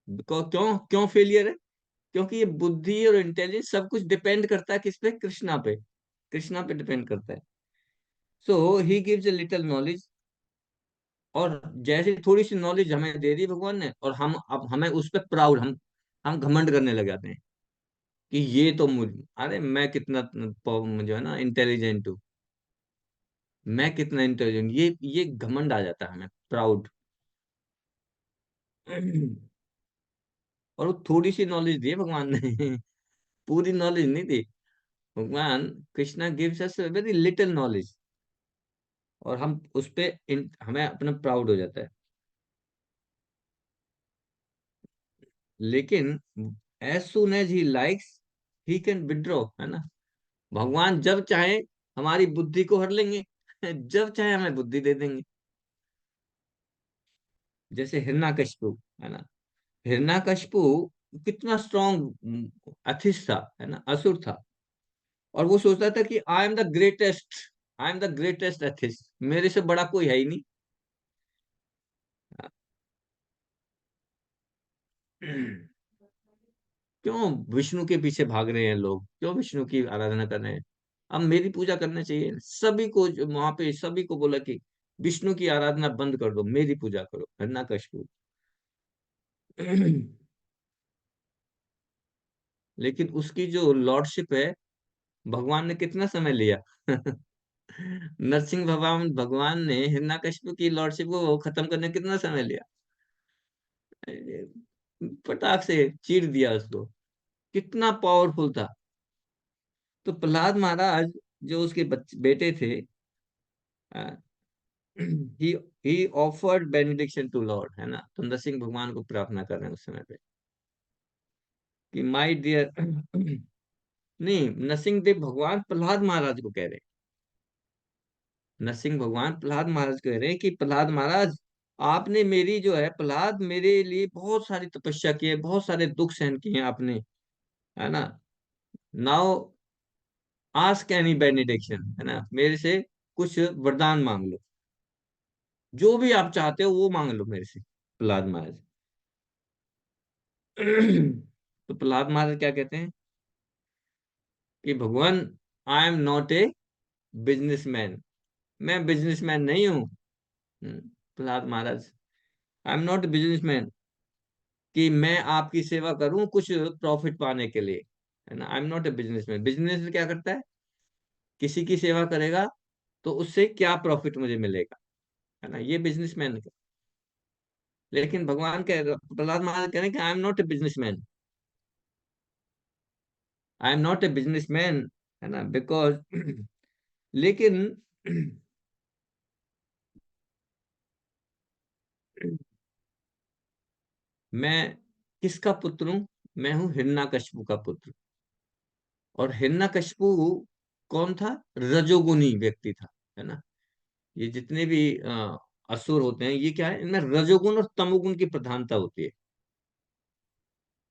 क्यों क्यों फेलियर है? क्योंकि ये बुद्धि और इंटेलिजेंस सब कुछ डिपेंड करता है किस पे? कृष्णा पे, कृष्णा पे डिपेंड करता है। So he gives a little knowledge, और जैसे थोड़ी सी नॉलेज हमें दे दी भगवान ने, और हम अब हमें उस पर प्राउड, हम घमंड करने लग जाते हैं कि ये तो मुझे, अरे मैं कितना जो है ना इंटेलिजेंट हूँ, मैं कितना इंटेलिजेंट, ये घमंड आ जाता है हमें, प्राउड। और वो थोड़ी सी नॉलेज दी है भगवान ने, पूरी नॉलेज नहीं दी। भगवान Krishna gives us very little knowledge, और हम उस पे हमें अपना प्राउड हो जाता है। लेकिन as soon as he likes he can withdraw, है ना। भगवान जब चाहे हमारी बुद्धि को हर लेंगे, जब चाहे हमें बुद्धि दे देंगे। जैसे हिरण्यकशिपु, है ना। हिरण्यकशिपु कितना स्ट्रॉन्ग अथिस था, है ना, असुर था। और वो सोचता था कि आई am the greatest, I am the greatest atheist, मेरे से बड़ा कोई है ही नहीं। क्यों विष्णु के पीछे भाग रहे हैं लोग, क्यों विष्णु की आराधना कर रहे हैं? अब मेरी पूजा करना चाहिए सभी को, वहां पे सभी को बोला कि विष्णु की आराधना बंद कर दो, मेरी पूजा करो, हिरण्यकशिपु। लेकिन उसकी जो लॉर्डशिप है, भगवान ने कितना समय लिया? नरसिंह भगवान भगवान ने हिरण्यकशिपु की लॉर्डशिप को खत्म करने में कितना समय लिया? पटाख से चीर दिया उसको, कितना पावरफुल था। तो प्रहलाद महाराज जो उसके बेटे थे, he he offered benediction to lord, है ना। तो नरसिंह भगवान को प्रार्थना कर रहे हैं उस समय पे कि माय डियर, नहीं, नरसिंह देव भगवान प्रहलाद महाराज को कह रहे हैं, नरसिंह भगवान प्रहलाद महाराज कह रहे हैं कि प्रहलाद महाराज, आपने मेरी जो है, प्रहलाद मेरे लिए बहुत सारी तपस्या की है, बहुत सारे दुख सहन किए हैं आपने, है ना। नाउ आस्क एनी बेनिडिक्शन, है ना, मेरे से कुछ वरदान मांग लो, जो भी आप चाहते हो वो मांग लो मेरे से, प्रहलाद महाराज। तो प्रहलाद महाराज क्या कहते हैं कि भगवान, I am not a businessman, मैं बिजनेसमैन नहीं हूँ। Prahlad Maharaj, I am not a businessman, कि मैं आपकी सेवा करूं कुछ प्रॉफिट पाने के लिए, है ना। आई am not a businessman, business क्या करता है? किसी की सेवा करेगा तो उससे क्या प्रॉफिट मुझे मिलेगा, है ना, ये बिजनेसमैन है। लेकिन भगवान कह, प्रहलाद महाराज कह रहे हैं कि आई am not a businessman, I am not a businessman, है ना, बिकॉज लेकिन मैं किसका पुत्र हूं? मैं हूं हिरण्यकशिपु का पुत्र। और हिरण्यकशिपु कौन था? रजोगुनी व्यक्ति था, है ना। ये जितने भी असुर होते हैं, ये क्या है, इनमें रजोगुण और तमोगुण की प्रधानता होती है।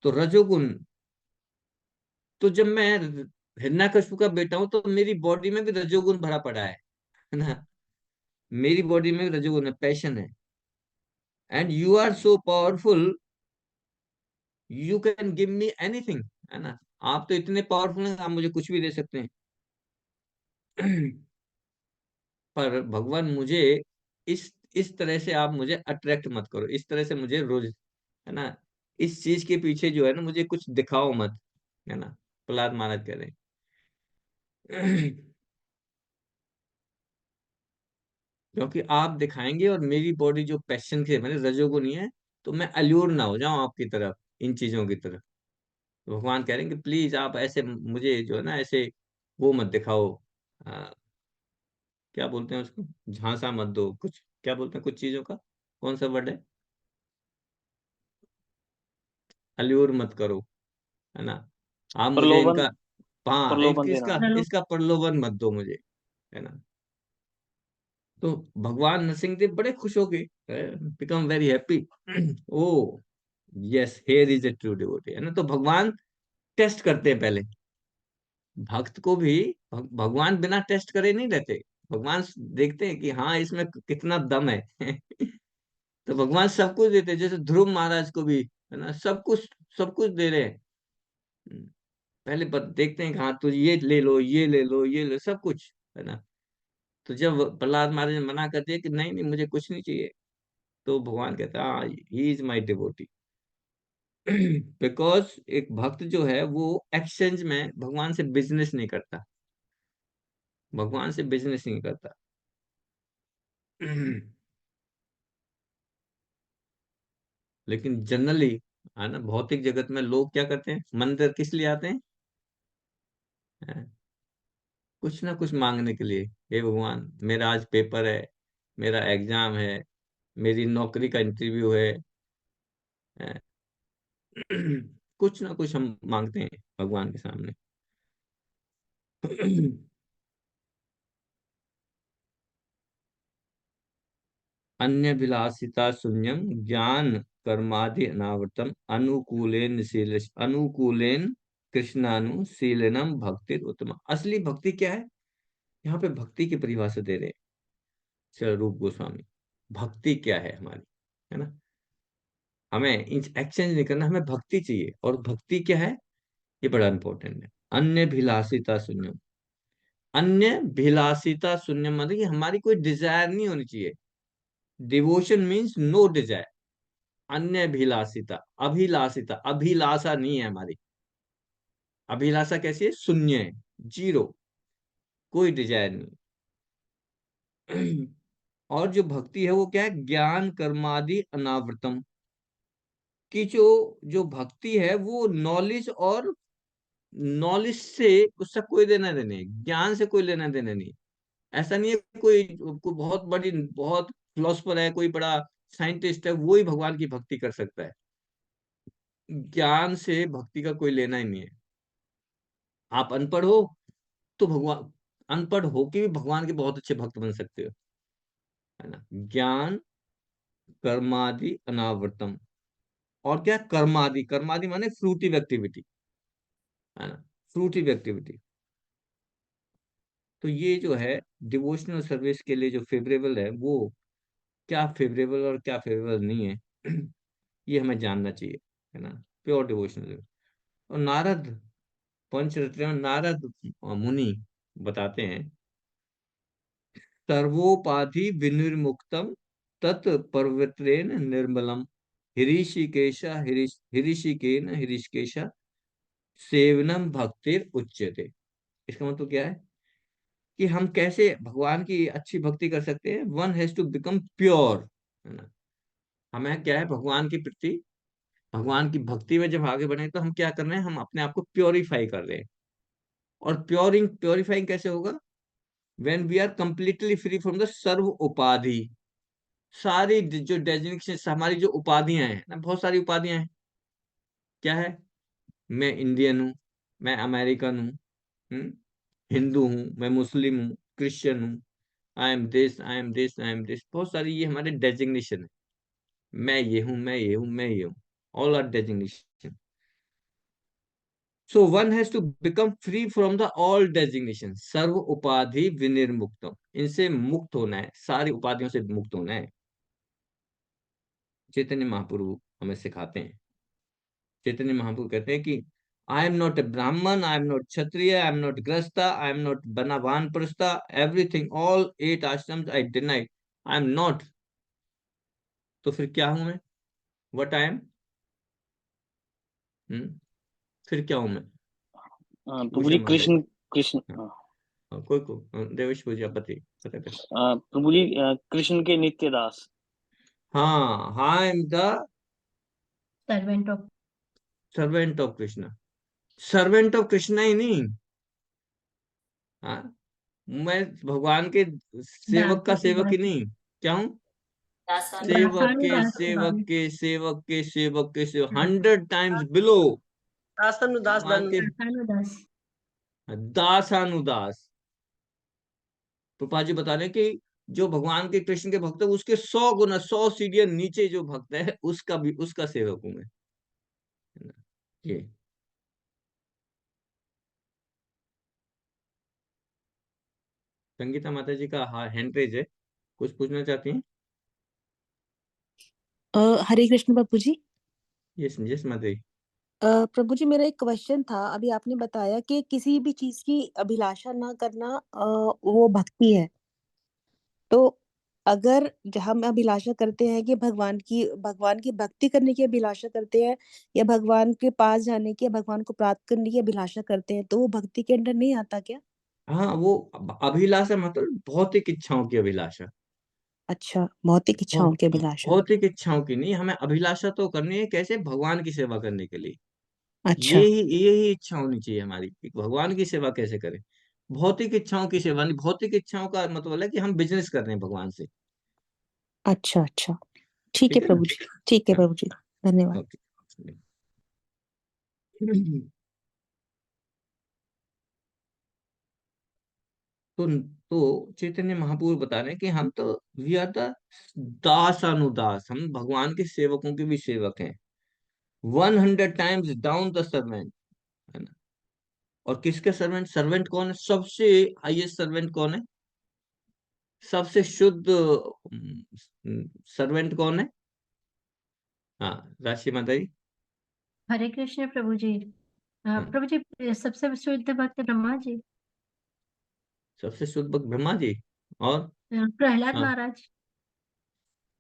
तो रजोगुण, तो जब मैं हिरण्यकशिपु का बेटा हूं, तो मेरी बॉडी में भी रजोगुण भरा पड़ा है ना। मेरी बॉडी में भी रजोगुण है, पैशन है। And you are so powerful, you can give me anything, है ना। आप तो इतने पावरफुल हैं, आप मुझे कुछ भी दे सकते हैं। पर भगवान मुझे इस तरह से आप मुझे अट्रैक्ट मत करो, इस तरह से मुझे रोज, है ना, इस चीज के पीछे जो है ना, मुझे कुछ दिखाओ मत, है ना। प्रहलाद महाराज कह रहे हैं। क्योंकि आप दिखाएंगे और मेरी बॉडी जो पैशन से मैंने रजोगुनी है, तो मैं अल्यूर ना हो जाऊं आपकी तरफ, इन चीजों की तरफ। तो भगवान कह रहे हैं कि प्लीज आप ऐसे मुझे जो है ना, ऐसे वो मत दिखाओ, आ, क्या बोलते हैं उसको, झांसा मत दो, कुछ क्या बोलते हैं कुछ चीजों का, कौन सा वर्ड है, अल्यूर मत करो, है ना। आप मुझे प्रलोभन, इनका, हाँ, प्रलोभन देना। इसका हेलो। इसका प्रलोभन मत दो मुझे, है ना। तो भगवान नरसिंह देव बड़े खुश हो गए, become very happy. O yes, here is a true devotee, है ना। तो भगवान टेस्ट करते हैं पहले, भक्त को भी भगवान बिना टेस्ट करे नहीं रहते। भगवान देखते हैं कि हाँ इसमें कितना दम है। तो भगवान सब कुछ देते हैं, जैसे ध्रुव महाराज को भी, है ना, सब कुछ दे रहे हैं। पहले देखते हैं कि हाँ तो ये ले लो, ये ले लो, ये ले लो, सब कुछ, है ना। तो जब प्रहलाद महाराज ने मना कर दिया कि नहीं नहीं मुझे कुछ नहीं चाहिए, तो भगवान कहता है हाँ he is my devotee. Because एक भक्त जो है वो एक्सचेंज में भगवान से बिजनेस नहीं करता, भगवान से बिजनेस नहीं करता। लेकिन जनरली, है ना, भौतिक जगत में लोग क्या करते हैं, मंदिर किस लिए आते हैं? हैं? कुछ ना कुछ मांगने के लिए। हे भगवान मेरा आज पेपर है, मेरा एग्जाम है, मेरी नौकरी का इंटरव्यू है। हैं? कुछ ना कुछ हम मांगते हैं भगवान के सामने। अन्य विलासिता शून्यम ज्ञान कर्मादि अनावृतम अनुकूलेन कृष्णानुशीलनम भक्ति उत्तम। असली भक्ति क्या है? यहाँ पे भक्ति की परिभाषा दे रहे हैं श्री रूप गोस्वामी। भक्ति क्या है हमारी, है ना। हमें एक्सचेंज नहीं करना, हमें भक्ति चाहिए। और भक्ति क्या है, ये बड़ा इंपॉर्टेंट है। अन्य भिलासिता शून्यम, अन्य भिलासिता शून्यम मतलब कि हमारी कोई डिजायर नहीं होनी चाहिए। Devotion means no desire. अन्य अभिलाषिता, अभिलाषिता, अभिलाषा नहीं है हमारी। अभिलाषा कैसी है? शून्य है, जीरो, कोई डिजायर नहीं। और जो भक्ति है वो क्या है? ज्ञान कर्मादि अनावृतम, कि जो भक्ति है वो नॉलेज से उसका कोई लेना देना नहीं, ज्ञान से कोई लेना देना नहीं। ऐसा नहीं है कोई बहुत बड़ी, बहुत फिलोसफर है, कोई बड़ा साइंटिस्ट है, वो ही भगवान की भक्ति कर सकता है। ज्ञान से भक्ति का कोई लेना ही नहीं है। आप अनपढ़ हो तो भगवान, अनपढ़ होके भी भगवान के बहुत अच्छे भक्त बन सकते हो, है ना। ज्ञान कर्मादि अनावृतम। और क्या? कर्मादि, कर्मादि माने फ्रूटिव एक्टिविटी, है ना, फ्रूटिव एक्टिविटी। तो ये जो है डिवोशनल सर्विस के लिए जो फेवरेबल है, वो क्या फेवरेबल और क्या फेवरेबल नहीं है, ये हमें जानना चाहिए, है ना। Pure devotional. और नारद पंचरत्न में नारद मुनि बताते हैं, सर्वोपाधि विनिर्मुक्तम तत्पवित्रेण निर्मलम हिरीशिकेन हिरीशकेश सेवनम भक्तिर उच्यते। इसका मतलब क्या है कि हम कैसे भगवान की अच्छी भक्ति कर सकते हैं? One has to become pure, है ना। हमें क्या है, भगवान के प्रति, भगवान की भक्ति में जब आगे बढ़े तो हम क्या कर रहे हैं, हम अपने आप को प्योरीफाई कर रहे हैं। और प्योरीफाइंग कैसे होगा? When we are completely free from the सर्व उपाधि। सारी जो डेजिग्नेशन, हमारी जो उपाधियां हैं ना, बहुत सारी उपाधियां हैं। क्या है? मैं इंडियन हूँ, मैं अमेरिकन हूँ, हिंदू हूँ, मैं मुस्लिम हूँ, क्रिश्चियन हूँ, I am this, I am this, I am this, बहुत सारी ये हमारे डेजिग्नेशन है। मैं ये हूँ, मैं ये हूँ, मैं ये हूँ, all are designation. So one has to become free from the all designation, सर्व उपाधि विनिर्मुक्तम। इनसे मुक्त होना है, सारी उपाधियों से मुक्त होना है। चैतन्य महाप्रभु हमें सिखाते हैं। चैतन्य महाप्रभु कहते हैं कि आई am not a Brahmin, I am not Kshatriya, I am not ग्रस्ता, आई एम नॉट बनावान प्रस्ता, everything, all 8 ashrams I deny, I am not. तो फिर क्या हूं मैं? What I am? फिर क्या हूं मैं? प्रभु पूछा जी मंदिर कृष्ण, में। कृष्ण हाँ, हाँ, कोई को देवेश पूछा पति पता कर। प्रभु जी कृष्ण के नित्य दास। हाँ, I am the servant of servant of Krishna. Servant of Krishna ही नहीं, हाँ, मैं भगवान के सेवक का सेवक ही नहीं, क्या हूँ? सेवक के दासानुदास सेवक भाव के सेवक के सेवक के सेवक, 100 टाइम्स बिलो। दासन उदास भगवान दन के दासानुदास दासानुदास। प्रभुपाद जी बता रहे हैं कि जो भगवान के कृष्ण के भक्त है, उसके 100 गुना, 100 सीढ़ियां नीचे जो भक्त है, उसका भी, उसका सेवक हूं मैं, है ना? ये संगीता माता जी का हैंड रेज है, कुछ पूछना चाहती हैं? हरे कृष्ण प्रभु जी। यस यस माता जी। प्रभु जी, मेरा एक क्वेश्चन था। अभी आपने बताया कि किसी भी चीज की अभिलाषा ना करना वो भक्ति है। तो अगर हम अभिलाषा करते हैं कि भगवान की भक्ति करने की अभिलाषा करते हैं, या भगवान के पास जाने की या भगवान को प्राप्त करने की अभिलाषा करते हैं, तो वो भक्ति के अंदर नहीं आता क्या? हाँ, वो अभिलाषा मतलब भौतिक इच्छाओं की अभिलाषा। अच्छा, भौतिक इच्छाओं की अभिलाषा। भौतिक इच्छाओं की नहीं, हमें अभिलाषा तो करनी है कैसे? भगवान की सेवा करने के लिए। अच्छा। ये ही इच्छा होनी चाहिए हमारी कि भगवान की सेवा कैसे करें। भौतिक इच्छाओं की सेवा नहीं। भौतिक इच्छाओं का मतलब है कि हम बिजनेस कर रहे हैं भगवान से। अच्छा अच्छा, ठीक है ठीक है ना? प्रभु जी। ठीक है हाँ, प्रभु जी, धन्यवाद। ओके। तो चैतन्य महाप्रभु बता रहे हैं कि हम तो वी आर द दास अनुदास, हम भगवान के सेवकों के भी सेवक हैं। 100 टाइम्स डाउन द सर्वेंट, है ना? और किसके सर्वेंट? सर्वेंट कौन है? सबसे हाईएस्ट सर्वेंट कौन है? सबसे शुद्ध सर्वेंट कौन है? हाँ, राशि माता जी। हरे कृष्ण प्रभु जी। हाँ, प्रभु जी, सबसे शुद्ध भक्त ब्रह्मा जी। सबसे शुद्ध भक्त ब्रह्मा जी। और प्रहलाद हाँ, महाराज।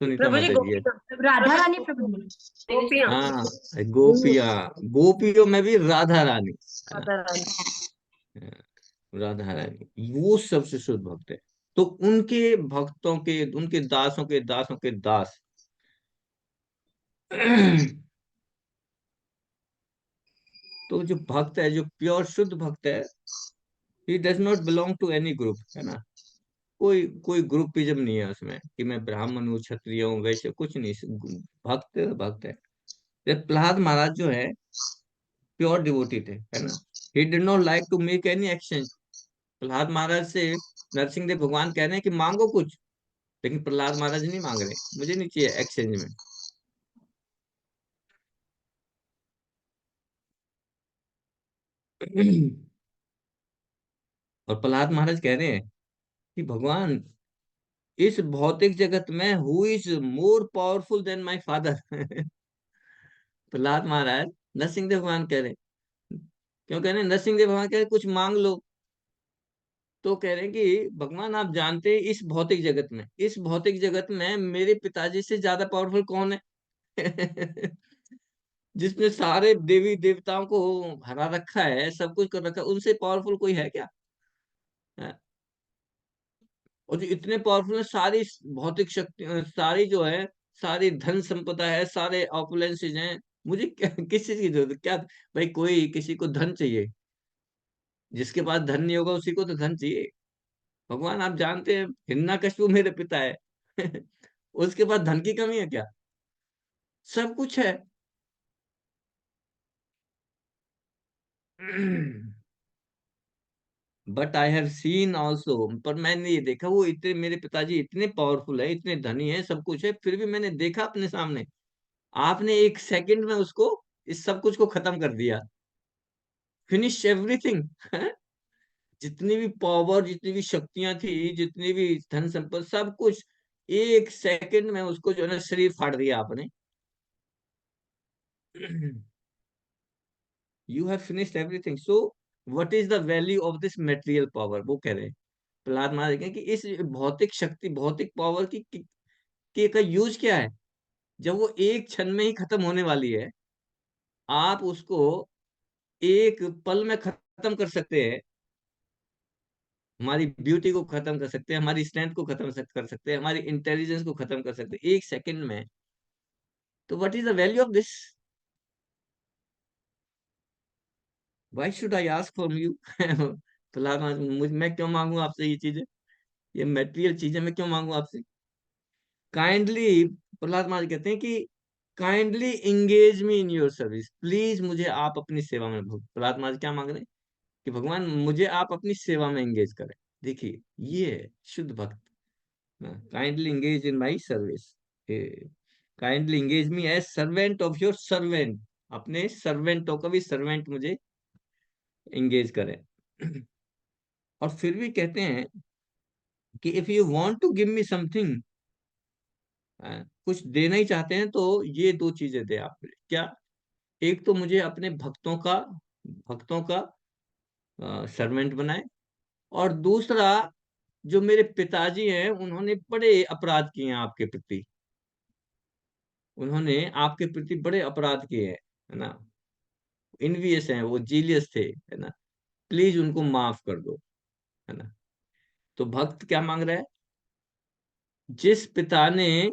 सुनीता प्रभु जी माता जी है। राधा रानी प्रभु जी। गोपियां। हाँ, गोपिया, गोपियों में भी राधा रानी, है ना? राधा रानी। हाँ, राधा रानी वो सबसे शुद्ध भक्त है। तो उनके भक्तों के, उनके दासों के दासों के दास तो जो भक्त है, जो प्योर शुद्ध भक्त है, he does not belong to any group, है ना? कोई कोई ग्रुपिज्म नहीं है उसमें कि मैं ब्राह्मण हूँ, क्षत्रिय हूँ, वैसे कुछ नहीं। भक्त भक्त है। ये प्रहलाद महाराज जो है प्योर डिवोटी थे, है ना? He did not like to make any exchange. Prahlad Maharaj से नरसिंह देव भगवान कह रहे हैं कि मांगो कुछ, लेकिन प्रहलाद महाराज नहीं मांग रहे, मुझे नहीं चाहिए एक्सचेंज में। और प्रहलाद महाराज कह रहे हैं कि भगवान, इस भौतिक जगत में who is more powerful than my father? Prahlad Maharaj Narasimha Dev भगवान कह रहे हैं। क्यों कह रहे हैं? नरसिंह देव भगवान कह रहे हैं कुछ मांग लो। तो कह रहे हैं कि भगवान, आप जानते हैं इस भौतिक जगत में मेरे पिताजी से ज्यादा पावरफुल कौन है? जिसने सारे देवी देवताओं को हरा रखा है, सब कुछ कर रखा है, उनसे पावरफुल कोई है क्या? हाँ? और जो इतने पावरफुल है, सारी भौतिक शक्ति, सारी जो है, सारी धन संपदा है, सारे ऑपुलेंसेज हैं, मुझे किस चीज की जरूरत है? क्या भाई, कोई किसी को धन चाहिए? जिसके पास धन नहीं होगा उसी को तो धन चाहिए। भगवान, आप जानते हैं हिरण्यकशिपु मेरे पिता है। उसके पास धन की कमी है क्या? सब कुछ है। But I have seen also, पर मैंने ये देखा, वो इतने, मेरे पिताजी इतने पावरफुल है, इतने धनी है, सब कुछ है, फिर भी मैंने देखा अपने सामने, आपने 1 सेकंड में उसको, इस सब कुछ को खत्म कर दिया। Finish everything. जितनी भी पावर, जितनी भी शक्तियां थी, जितनी भी धन संपत्ति, सब कुछ 1 सेकंड में उसको जो है ना, शरीर फाड़ दिया आपने। You have finished everything, so what is the value of this material power? वो कह रहे हैं, प्रहलाद महाराज कह रहे हैं कि इस भौतिक शक्ति, भौतिक पावर की का यूज क्या है, जब वो एक क्षण में ही खत्म होने वाली है? आप उसको एक पल में खत्म कर सकते हैं। हमारी ब्यूटी को खत्म कर सकते हैं, हमारी स्ट्रेंथ को खत्म कर सकते हैं, हमारी इंटेलिजेंस को खत्म कर सकते हैं 1 सेकंड में। तो what is the value of this? Why should I ask from you? Prahlad Maharaj, मैं क्यों मांगू आपसे ये चीजें? ये मेटेरियल चीजें मैं क्यों मांगू आपसे? काइंडली, प्रहलाद महाराज कहते हैं कि kindly engage me in your service, please मुझे आप अपनी सेवा में, प्रहलाद महाराज क्या मांग रहे हैं? कि भगवान, मुझे आप अपनी सेवा में एंगेज करें। देखिए, ये है शुद्ध भक्त। Kindly engage in my service, kindly engage me as servant of your servant, अपने सर्वेंटों का भी सर्वेंट मुझे एंगेज करें। और फिर भी कहते हैं कि if you want to give me something, कुछ देना ही चाहते हैं तो ये दो चीजें दे आप। क्या? एक तो मुझे अपने भक्तों का सर्वेंट बनाए, और दूसरा, जो मेरे पिताजी हैं उन्होंने बड़े अपराध किए हैं आपके प्रति, उन्होंने आपके प्रति बड़े अपराध किए हैं, है ना, इनवियस हैं, वो जीलियस थे, है ना, प्लीज उनको माफ कर दो, है ना। तो भक्त क्या मांग रहा है? जिस पिता ने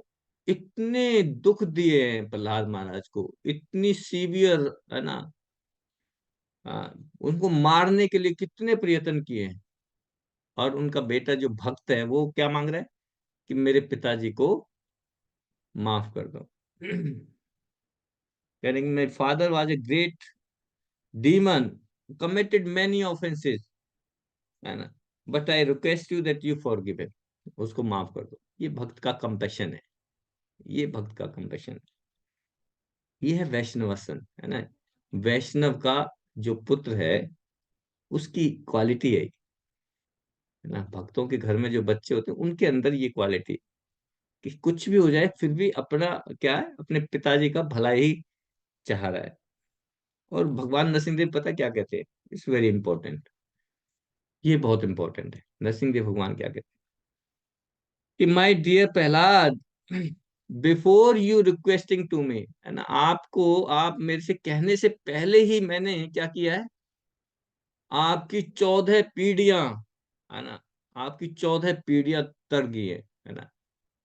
इतने दुख दिए हैं प्रहलाद महाराज को, इतनी सीवियर, है ना, उनको मारने के लिए कितने प्रयत्न किए हैं, और उनका बेटा जो भक्त है वो क्या मांग रहा है? कि मेरे पिताजी को माफ कर दो। कहेंगे my father was a great demon, committed many offences, है ना, but I request you that you forgive him, उसको माफ कर दो। ये भक्त का कंपैशन है, ये भक्त का कंपैशन है, ये है वैष्णवसन, है ना। वैष्णव का जो पुत्र है उसकी क्वालिटी है ना। भक्तों के घर में जो बच्चे होते हैं उनके अंदर ये क्वालिटी, कि कुछ भी हो जाए फिर भी अपना क्या है, अपने पिताजी का भला ही चाह रहा है। और भगवान नरसिंह पता क्या कहते हैं? इट्स वेरी इंपॉर्टेंट, ये बहुत इंपॉर्टेंट है। नरसिंह देव भगवान क्या कहते हैं? कि my dear Prahlad, before you requesting to me, है ना, आपको, आप मेरे से कहने से पहले ही मैंने क्या किया है? आपकी 14 पीढ़ियां, है ना, आपकी 14 पीढ़ियां तर गई है ना।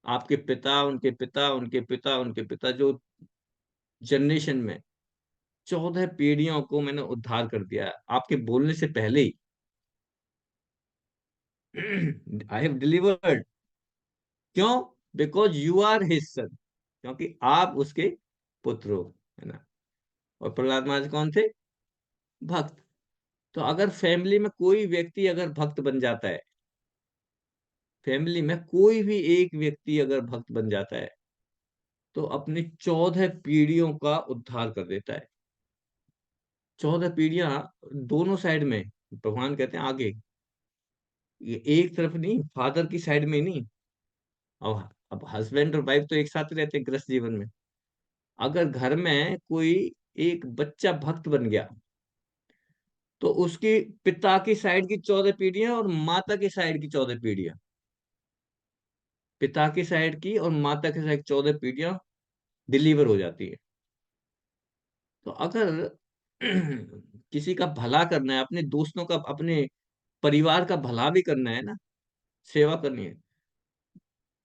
आपके पिता, उनके पिता, उनके पिता, उनके पिता, जो जनरेशन में 14 पीढ़ियों को मैंने उद्धार कर दिया है आपके बोलने से पहले ही। I have delivered. क्यों? Because you are his son, क्योंकि आप उसके पुत्र हो, है ना। और प्रहलाद महाराज कौन थे? भक्त। तो अगर फैमिली में कोई व्यक्ति अगर भक्त बन जाता है, फैमिली में कोई भी एक व्यक्ति अगर भक्त बन जाता है, तो अपनी 14 पीढ़ियों का उद्धार कर देता है। 14 पीढ़ियां दोनों साइड में, भगवान कहते हैं आगे, ये एक तरफ नहीं, फादर की साइड में नहीं। अब हस्बैंड और वाइफ तो एक साथ ही रहते हैं गृहस्थ जीवन में। अगर घर में कोई एक बच्चा भक्त बन गया, तो उसकी पिता की साइड की 14 पीढ़ियां और माता की साइड की 14 पीढ़ियां, पिता की साइड की और माता की साइड 14 पीढ़ियां डिलीवर हो जाती है। तो अगर किसी का भला करना है, अपने दोस्तों का, अपने परिवार का भला भी करना है ना, सेवा करनी है,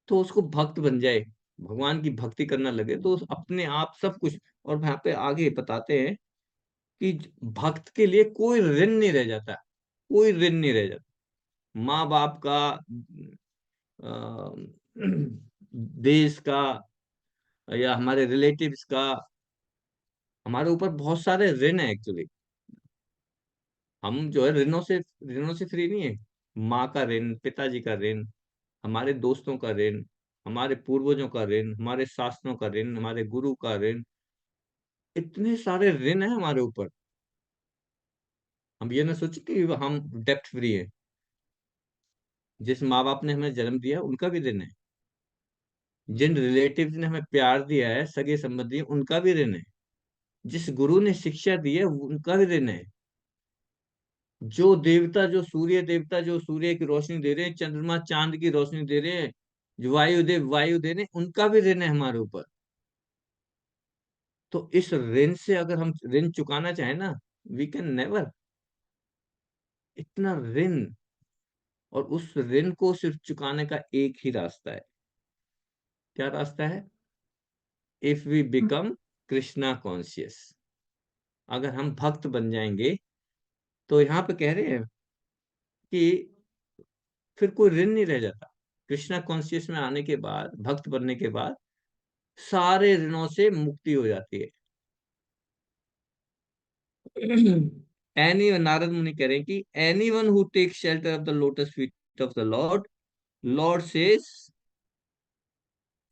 तो उसको भक्त बन जाए, भगवान की भक्ति करना लगे, तो अपने आप सब कुछ। और वहां पे आगे बताते हैं कि भक्त के लिए कोई ऋण नहीं रह जाता, कोई ऋण नहीं रह जाता। माँ बाप का, अ, देश का, या हमारे रिलेटिव्स का, हमारे ऊपर बहुत सारे ऋण है एक्चुअली। हम जो है ऋणों से फ्री नहीं है। माँ का ऋण, पिताजी का ऋण, हमारे दोस्तों का ऋण, हमारे पूर्वजों का ऋण, हमारे शास्त्रों का ऋण, हमारे गुरु का ऋण, इतने सारे ऋण है हमारे ऊपर। हम ये ना सोचे कि हम डेप्ट फ्री है। जिस माँ बाप ने हमें जन्म दिया उनका भी ऋण है, जिन रिलेटिव्स ने हमें प्यार दिया है, सगे संबंधी, उनका भी ऋण है, जिस गुरु ने शिक्षा दी है उनका भी ऋण है, जो देवता, जो सूर्य देवता, जो सूर्य की रोशनी दे रहे हैं, चंद्रमा चांद की रोशनी दे रहे हैं, जो वायुदेव वायु दे रहे हैं, उनका भी ऋण है हमारे ऊपर। तो इस ऋण से अगर हम ऋण चुकाना चाहें ना, वी कैन नेवर, इतना ऋण। और उस ऋण को सिर्फ चुकाने का एक ही रास्ता है। क्या रास्ता है? If we become Krishna conscious, अगर हम भक्त बन जाएंगे, तो यहाँ पे कह रहे हैं कि फिर कोई ऋण नहीं रह जाता। कृष्णा कॉन्शियस में आने के बाद, भक्त बनने के बाद, सारे ऋणों से मुक्ति हो जाती है। एनी, नारद मुनि कह रहे हैं कि anyone who take shelter of the lotus feet of the lord, lord says,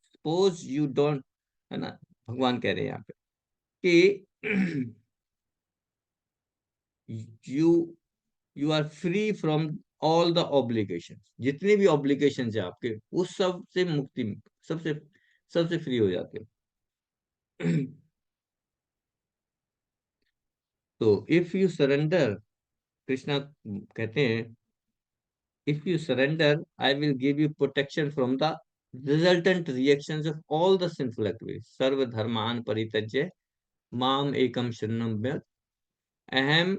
suppose you don't, है ना, भगवान कह रहे हैं यहाँ पे कि you you are free from all the obligation, जितनी भी ऑब्लिगेशन है आपके, उस सब से मुक्ति, सबसे सबसे फ्री हो जाते हो। तो इफ यू सरेंडर, कृष्णा कहते हैं, if you surrender I will give you protection from the resultant reactions of all the sinful activities, सर्व धर्मान परित्यज्य माम एकम शरणम व्रज, अहम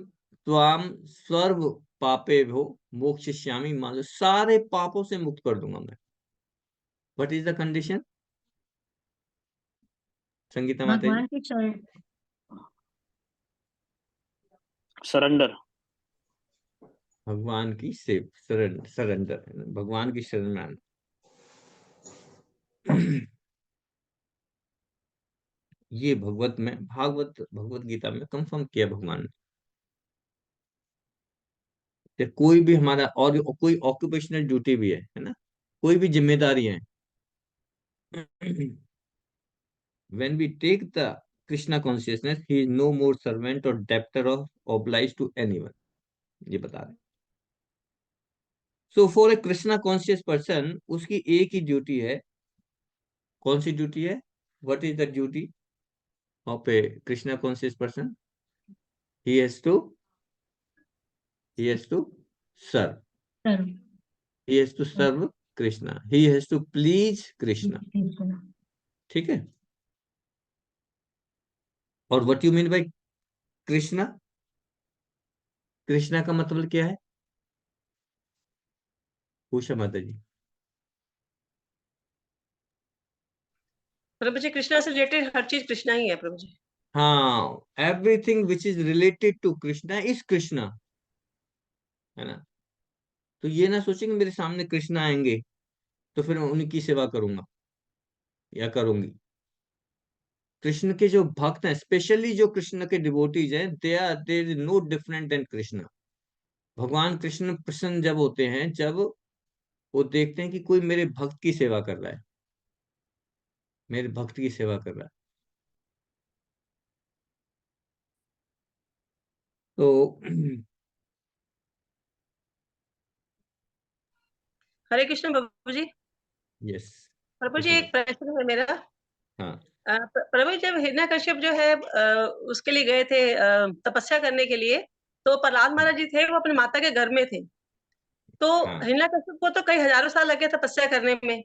त्वाम सर्व पापे भो मोक्षयिष्यामि मा, सारे पापों से मुक्त कर दूंगा मैं। What is the condition, Sangeeta माता जी? भगवान की शरण, सरेंडर। भगवान की सेव, सरेंडर, भगवान की शरण में आना। ये भगवत गीता में कंफर्म किया भगवान ने कि कोई भी हमारा, और कोई ऑक्यूपेशनल ड्यूटी भी है ना, कोई भी जिम्मेदारी है, when we take the Krishna consciousness, he is no more servant or debtor or obliged to anyone, ये बता रहे। So for a Krishna conscious person, उसकी एक ही ड्यूटी है। कौन सी ड्यूटी है? What is the duty of a Krishna conscious person? he has to he has to serve, serve, he has to serve Krishna, he has to please Krishna। Krishna, ठीक है। और what you mean by Krishna? Krishna का मतलब क्या है? पूछा माता जी। प्रभु जी, कृष्णा से रिलेटेड हर चीज कृष्णा ही है प्रभु जी। हाँ, everything which is related to Krishna is Krishna, है ना। तो ये ना सोचेंगे मेरे सामने कृष्णा आएंगे तो फिर मैं उनकी सेवा करूंगा या करूंगी। कृष्ण के जो भक्त हैं, स्पेशली जो कृष्ण के डिवोटीज हैं, there is no different than Krishna. भगवान कृष्ण प्रसन्न जब होते हैं, जब वो देखते हैं कि कोई मेरे भक्त की सेवा कर रहा है, मेरे भक्त की सेवा कर रहा है। तो हरे कृष्ण प्रभु जी। यस, प्रभु जी, एक प्रश्न है मेरा। हाँ प्रभु जी, जब हिरण्यकश्यप जो है उसके लिए गए थे तपस्या करने के लिए, तो प्रहलाद महाराज जी थे, वो अपनी माता के घर में थे। तो हाँ। हिरण्यकश्यप को तो कई हजारों साल लगे तपस्या करने में।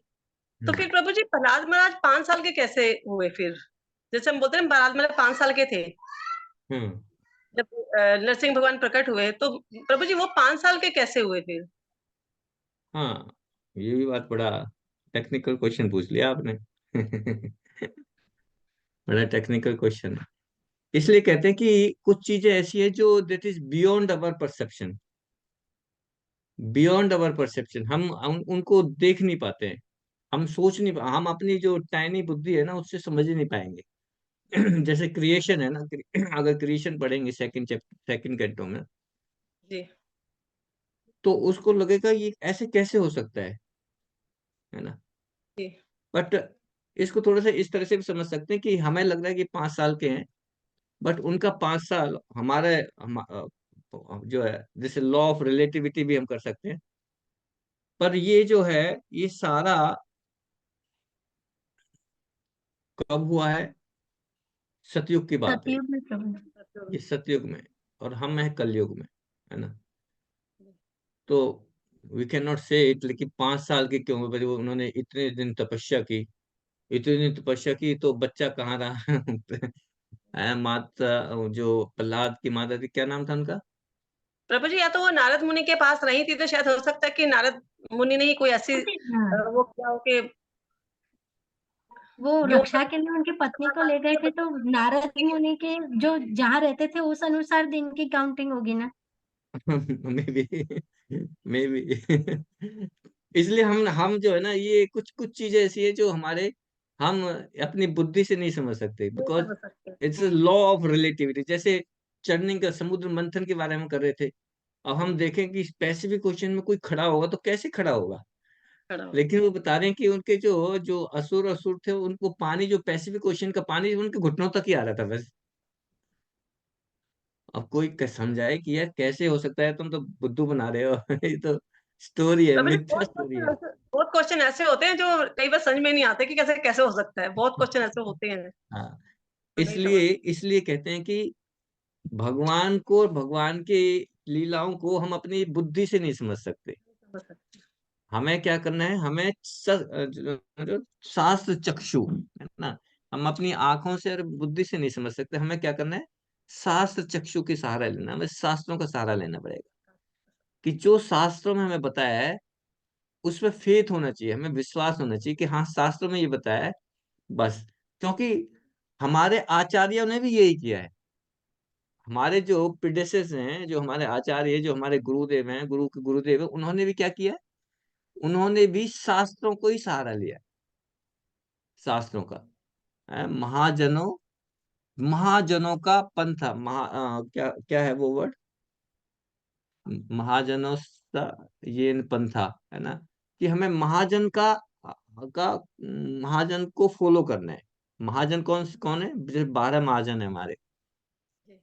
तो फिर प्रभु जी, प्रहलाद महाराज 5 साल के कैसे हुए फिर? जैसे हम बोलते हैं प्रहलाद महाराज 5 साल के थे हम्म। जब नरसिंह भगवान प्रकट हुए, तो प्रभु जी वो 5 साल के कैसे हुए फिर? हाँ, ये भी बात बड़ा टेक्निकल क्वेश्चन पूछ लिया आपने। बड़ा टेक्निकल क्वेश्चन है। इसलिए कहते हैं कि कुछ चीजें ऐसी है जो that is beyond our perception, beyond our perception, हम उनको देख नहीं पाते हैं, हम सोच नहीं हम अपनी जो टाइनी बुद्धि है ना, उससे समझ ही नहीं पाएंगे। जैसे क्रिएशन है ना, अगर क्रिएशन पढ़ेंगे सेकंड चैप्टर, सेकंड कैंटो में, जी। तो उसको लगेगा ये ऐसे कैसे हो सकता है ना। जी। बट इसको थोड़ा सा इस तरह से भी समझ सकते हैं कि हमें लग रहा है कि 5 साल के हैं, बट उनका 5 साल हमारे जो है, जैसे लॉ ऑफ रिलेटिविटी भी हम कर सकते हैं। पर ये जो है, ये सारा कब हुआ है? सतयुग की बात है। सतयुग में प्रभु। ये सतयुग में, और हम हैं कलयुग में, है ना। तो वी कैन नॉट से इट, लेकिन 5 साल के क्यों हुए? वो उन्होंने इतने दिन तपस्या की, इतने दिन तपस्या की, तो बच्चा कहाँ रहा? माता, जो प्रहलाद की माता थी, क्या नाम था उनका? प्रभु जी, या तो वो नारद मुनि के पास रही थी, तो शायद हो सकता है कि नारद मुनि ने ही कोई ऐसी हाँ, वो किया हो कि वो योग रक्षा के लिए उनकी पत्नी को ले गए थे, तो नारद मुनि के जो जहाँ रहते थे उस अनुसार दिन की काउंटिंग होगी ना। May be, may be. इसलिए हम जो है ना, ये कुछ कुछ चीजें ऐसी है जो हमारे, हम अपनी बुद्धि से नहीं समझ सकते, नहीं बिकॉज समझ सकते। It's law of relativity. जैसे चर्निंग का, समुद्र मंथन के बारे में कर रहे थे, अब हम देखें कि स्पेसिफिक क्वेश्चन में कोई खड़ा होगा तो कैसे खड़ा होगा, खड़ा हो। लेकिन वो बता रहे हैं कि उनके जो जो असुर असुर थे, उनको पानी, जो पैसिफिक ओशन का पानी उनके घुटनों तक ही आ रहा था बस। अब कोई समझाए कि यार कैसे हो सकता है, तुम तो बुद्धू बना रहे हो। ये तो स्टोरी है, प्रभु जी मिथ्या स्टोरी है। बहुत क्वेश्चन ऐसे होते हैं जो कई बार समझ में नहीं आते कि कैसे कैसे हो सकता है। बहुत क्वेश्चन ऐसे होते हैं, हाँ, तो नहीं समझ इसलिए कहते हैं कि भगवान को, भगवान की लीलाओं को हम अपनी बुद्धि से नहीं समझ सकते। समझ सकते। हमें क्या करना है, हमें जो शास्त्र चक्षु है ना, हम अपनी आंखों से और बुद्धि से नहीं समझ सकते। हमें क्या करना है, शास्त्र चक्षु की सहारा लेना, हमें शास्त्रों का सहारा लेना पड़ेगा कि जो शास्त्रों में हमें बताया है उसमें फेथ होना चाहिए, हमें विश्वास होना चाहिए कि हाँ शास्त्रों में ये बताया है, बस। क्योंकि हमारे आचार्यों ने भी यही किया है। हमारे जो प्रीडेसेस हैं, जो हमारे आचार्य, जो हमारे गुरुदेव हैं, गुरु के गुरुदेव हैं, उन्होंने भी क्या किया है, उन्होंने भी शास्त्रों को ही सहारा लिया है, शास्त्रों का। महाजनों, महाजनों का पंथा, क्या क्या है वो वर्ड, महाजनों सा ये पंथा, है ना, कि हमें महाजन महाजन को फॉलो करना है। महाजन कौन कौन है, जैसे 12 महाजन है हमारे,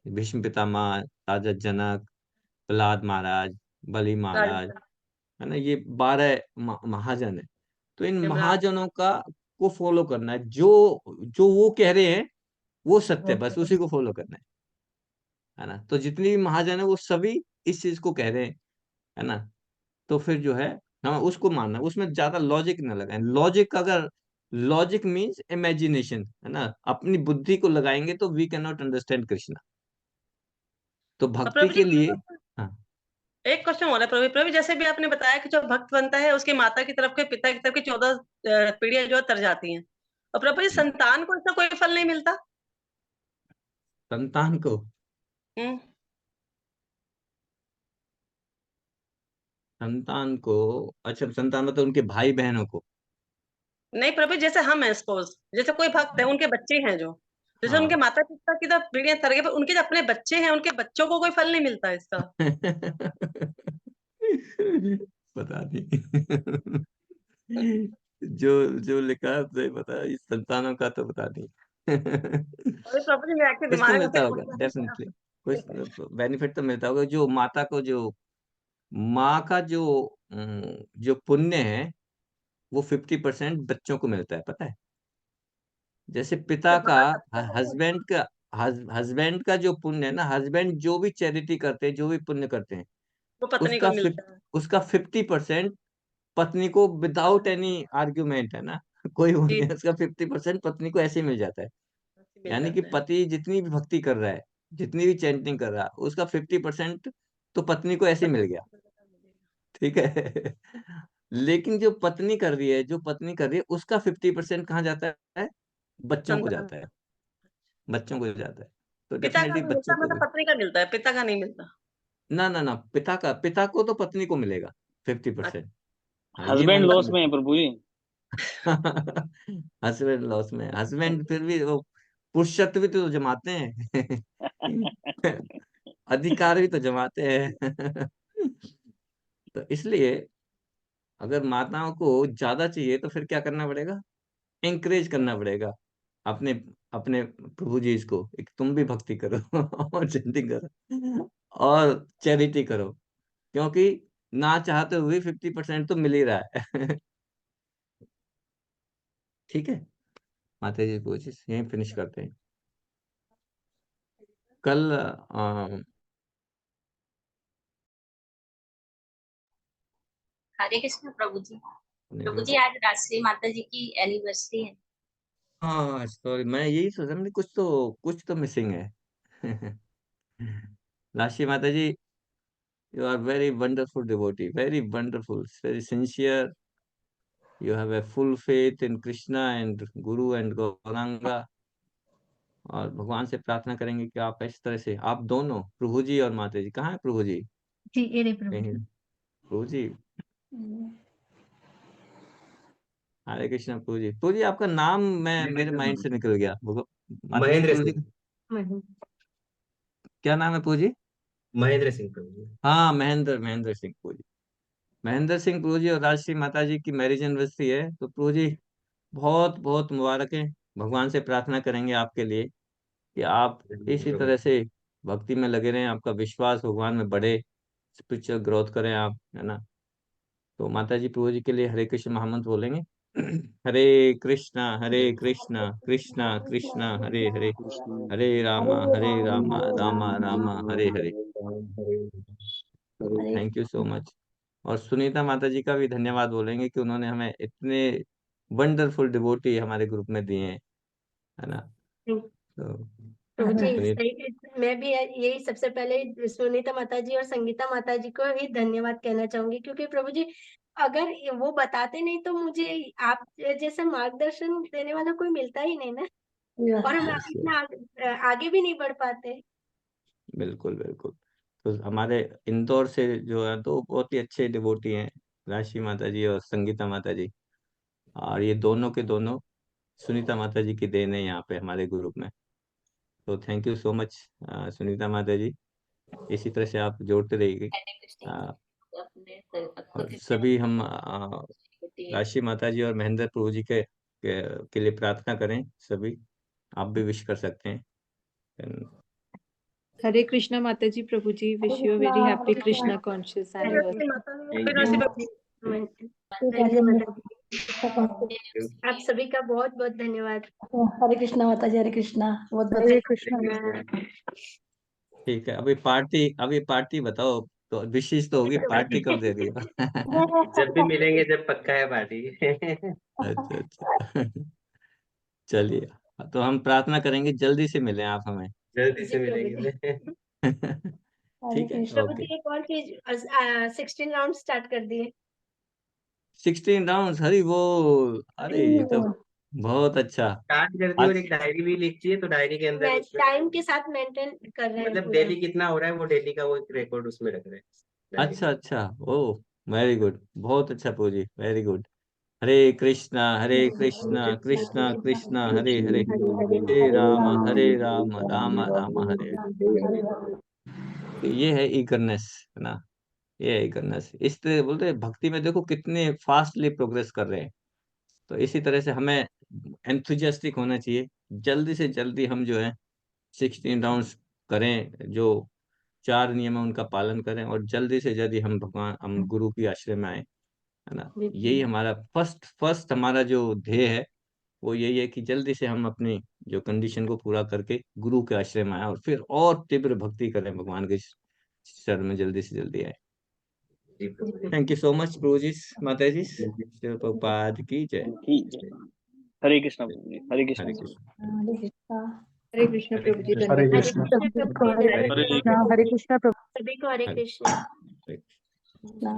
भीष्म पितामह, राजा जनक, प्रहलाद महाराज, बलि महाराज, राजस्थान, है ना, ये 12 महाजन है। तो इन यमराज। महाजनों का को फॉलो करना है, जो जो वो कह रहे हैं वो सत्य है, बस उसी को फॉलो करना है ना। तो जितनी भी महाजन है वो सभी इस चीज को कह रहे हैं, है ना। तो फिर जो है हमें उसको मानना है, उसमें ज्यादा लॉजिक न लगाएं। लॉजिक अगर, लॉजिक मीन्स इमेजिनेशन, है ना, अपनी बुद्धि को लगाएंगे तो we can not understand Krishna. तो और भक्ति प्रभु जी के लिए, हाँ, एक क्वेश्चन हो रहा है। प्रभु प्रभु जैसे भी आपने बताया कि जो भक्त बनता है उसके माता की तरफ के पिता की तरफ की 14 पीढ़ियां जो है तर जाती हैं, और प्रभु जी संतान को इसका कोई फल नहीं मिलता। संतान को, हम्म। संतान को, अच्छा संतान मतलब उनके भाई बहनों को। नहीं प्रभु, जैसे हम हैं, सपोज जैसे कोई भक्त है, उनके बच्चे हैं जो, जैसे उनके हाँ। माता पिता की तरफ पीढ़ियां तर गई, पर उनके जो अपने बच्चे हैं, उनके बच्चों को कोई फल नहीं मिलता इसका। पता नहीं। जो जो लिखा है सही पता है, इस संतानों का तो पता नहीं। अरे प्रभु जी मेरे के कुछ तो दिमाग में मिलता ऐसे होगा डेफिनेटली, कुछ बेनिफिट तो मिलता होगा। जो माता को, जो माँ का जो पुण्य है वो 50% बच्चों को मिलता है, पता है। जैसे पिता का, बाहर बच्चों को नहीं हस्बैंड का, हस्बैंड का जो पुण्य है ना, हस्बैंड जो भी चैरिटी करते हैं, जो भी पुण्य करते हैं, वो पत्नी को उसका मिलता है। उसका 50% पत्नी को, विदाउट एनी आर्ग्यूमेंट, है ना। कोई वो जी, नहीं है, उसका 50% पत्नी को ऐसे ही मिल जाता है। मिल यानी कि जाता है। पति जितनी भी भक्ति कर रहा है, जितनी भी चैंटिंग कर रहा है, उसका 50% तो पत्नी को ऐसे ही मिल गया, ठीक है। लेकिन जो पत्नी कर रही है, जो पत्नी कर रही है, उसका 50% कहाँ जाता है, बच्चों को संतान, जाता है, बच्चों को जाता है। तो पिता का डेफिनेटली नहीं बच्चों मिलता, को भी, मतलब पत्नी का मिलता है, पिता का नहीं मिलता। ना ना ना, पिता को तो पत्नी को मिलेगा 50%। अच्छा, हाँ, ये हस्बैंड मान के लॉस में है चलो। प्रभु जी। हस्बैंड लॉस में, हस्बैंड फिर भी वो पुरुषत्व भी तो जमाते हैं। अधिकार भी तो जमाते हैं। तो इसलिए अगर माताओं को ज्यादा चाहिए तो फिर क्या करना पड़ेगा, एंकरेज करना पड़ेगा अपने अपने प्रभु जी इसको, एक तुम भी भक्ति करो और चैंटिंग करो और चैरिटी करो, क्योंकि ना चाहते हुए 50% तो मिल ही रहा है। ठीक है, माता जी कोशिश यहीं फिनिश करते हैं। कल हरे कृष्ण प्रभु जी। अपने प्रभु जो, जी आज राष्ट्रीय माता जी की एनिवर्सरी है। हाँ सॉरी, मैं यही सोच रहा हूँ कुछ तो मिसिंग है। Rashi Mata ji, you are very wonderful devotee, very wonderful, very sincere, you have a full faith in Krishna and guru and Gauranga. और भगवान से प्रार्थना करेंगे कि आप इस तरह से, आप दोनों, प्रभु जी और माता जी, कहाँ है प्रभु जी, जी ये रहे प्रभु कहीं, जी। प्रभु जी, हरे कृष्ण। प्रभु जी, प्रभु जी आपका नाम मैं, मेरे माइंड से निकल गया। माता जी, महेंद्र प्रभु जी सिंह। क्या नाम है प्रभु जी। महेंद्र सिंह प्रभु जी। हाँ, महेंद्र, महेंद्र सिंह प्रभु जी, महेंद्र सिंह प्रभु जी। और राजश्री माता जी की मैरिज एनिवर्सरी है, तो प्रभु जी बहुत बहुत मुबारक है। भगवान से प्रार्थना करेंगे आपके लिए कि आप इसी प्रभु तरह से भक्ति में लगे रहें, आपका विश्वास भगवान में बढ़े, स्पिरिचुअल ग्रोथ करें आप, है ना। तो माता जी प्रभु जी के लिए हरे कृष्ण महामंत्र बोलेंगे। Hare Krishna Krishna Krishna Hare Hare, Hare Rama Rama Rama Hare Hare. Thank you so much. और सुनीता माता जी का भी धन्यवाद बोलेंगे कि उन्होंने हमें इतने वंडरफुल डिवोटी हमारे ग्रुप में दिए हैं, है ना। तो प्रभु जी सुनीत सही, मैं भी यही सबसे पहले सुनीता माता जी और संगीता माता जी को ही धन्यवाद कहना चाहूंगी, क्योंकि प्रभु जी अगर वो बताते नहीं तो मुझे आप जैसा मार्गदर्शन देने वाला कोई मिलता ही नहीं ना, और हम Yes, इतना आगे भी नहीं बढ़ पाते। बिल्कुल बिल्कुल। तो हमारे इंदौर से जो है तो बहुत ही अच्छे डिवोटी हैं, राशि माता जी और संगीता माता जी, और ये दोनों के दोनों सुनीता माता जी की देन है यहाँ पे हमारे ग्रुप में। तो thank you so much Sunita माता जी, इसी तरह से आप जोड़ते रहिए। आ, और सभी हम राशि माता जी और महेंद्र प्रभु जी के लिए प्रार्थना करें सभी, आप भी विश कर सकते हैं। Hare Krishna Mata ji Prabhu ji, wish you very happy Krishna conscious anniversary. आप सभी का बहुत बहुत धन्यवाद। हरे कृष्णा माता जी, हरे कृष्णा, बहुत बहुत हरे कृष्णा। ठीक है, अभी पार्टी बताओ, तो विशेष तो होगी, पार्टी कब दे रही हो? जब भी मिलेंगे, जब पक्का है पार्टी। अच्छा अच्छा। चलिए, तो हम प्रार्थना करेंगे जल्दी से मिलें आप हमें। जल्दी जी से प्रभु मिलेंगे। ठीक है, प्रभु ओके। जी एक और चीज, 16 राउंड स्टार्ट कर दिए। 16 राउंड, हरी बोल। अरे ये तो बहुत अच्छा। स्टार्ट कर दी, आज और एक डायरी भी लिखी है, तो डायरी के अंदर उसमें टाइम के साथ मेंटेन कर रहे हैं मतलब पूरा। डेली कितना हो रहा है, वो डेली का वो एक रिकॉर्ड उसमें रख रहे हैं डायरी अच्छा में। अच्छा, ओ वेरी गुड, बहुत अच्छा पूजी, वेरी गुड। हरे कृष्णा कृष्णा कृष्णा हरे हरे, हरे राम राम हरे हरे। तो ये है ईगरनेस, है ना, ये है ईगरनेस। इस तरह बोलते हैं भक्ति में देखो कितने फास्टली प्रोग्रेस कर रहे हैं। तो इसी तरह से हमें एंथुजियास्टिक होना चाहिए, जल्दी से जल्दी हम जो है 16 राउंड्स करें, जो 4 नियम है उनका पालन करें, और जल्दी से जल्दी हम गुरु की आश्रय में आए, है ना। यही हमारा फर्स्ट हमारा जो ध्येय है वो यही है कि जल्दी से हम अपनी जो कंडीशन को पूरा करके गुरु के आश्रय में आए, और फिर और तीव्र भक्ति करें, भगवान के शरण में जल्दी से जल्दी आए। जी प्रभु जी। थैंक यू सो मच प्रभु जी, माता जी, श्री प्रभुपाद की जय। हरे कृष्णा प्रभु जी, हरे कृष्णा हरे प्रभु जी। कृष्ण। हरे कृष्णा हरे प्रभु जी, कृष्ण। हरे धन्यवाद। कृष्ण प्रभु जी, हरे हरे कृष्ण हरे कृष्ण प्रभु। सभी को हरे हरे कृष्ण। हरे। कृष्णा।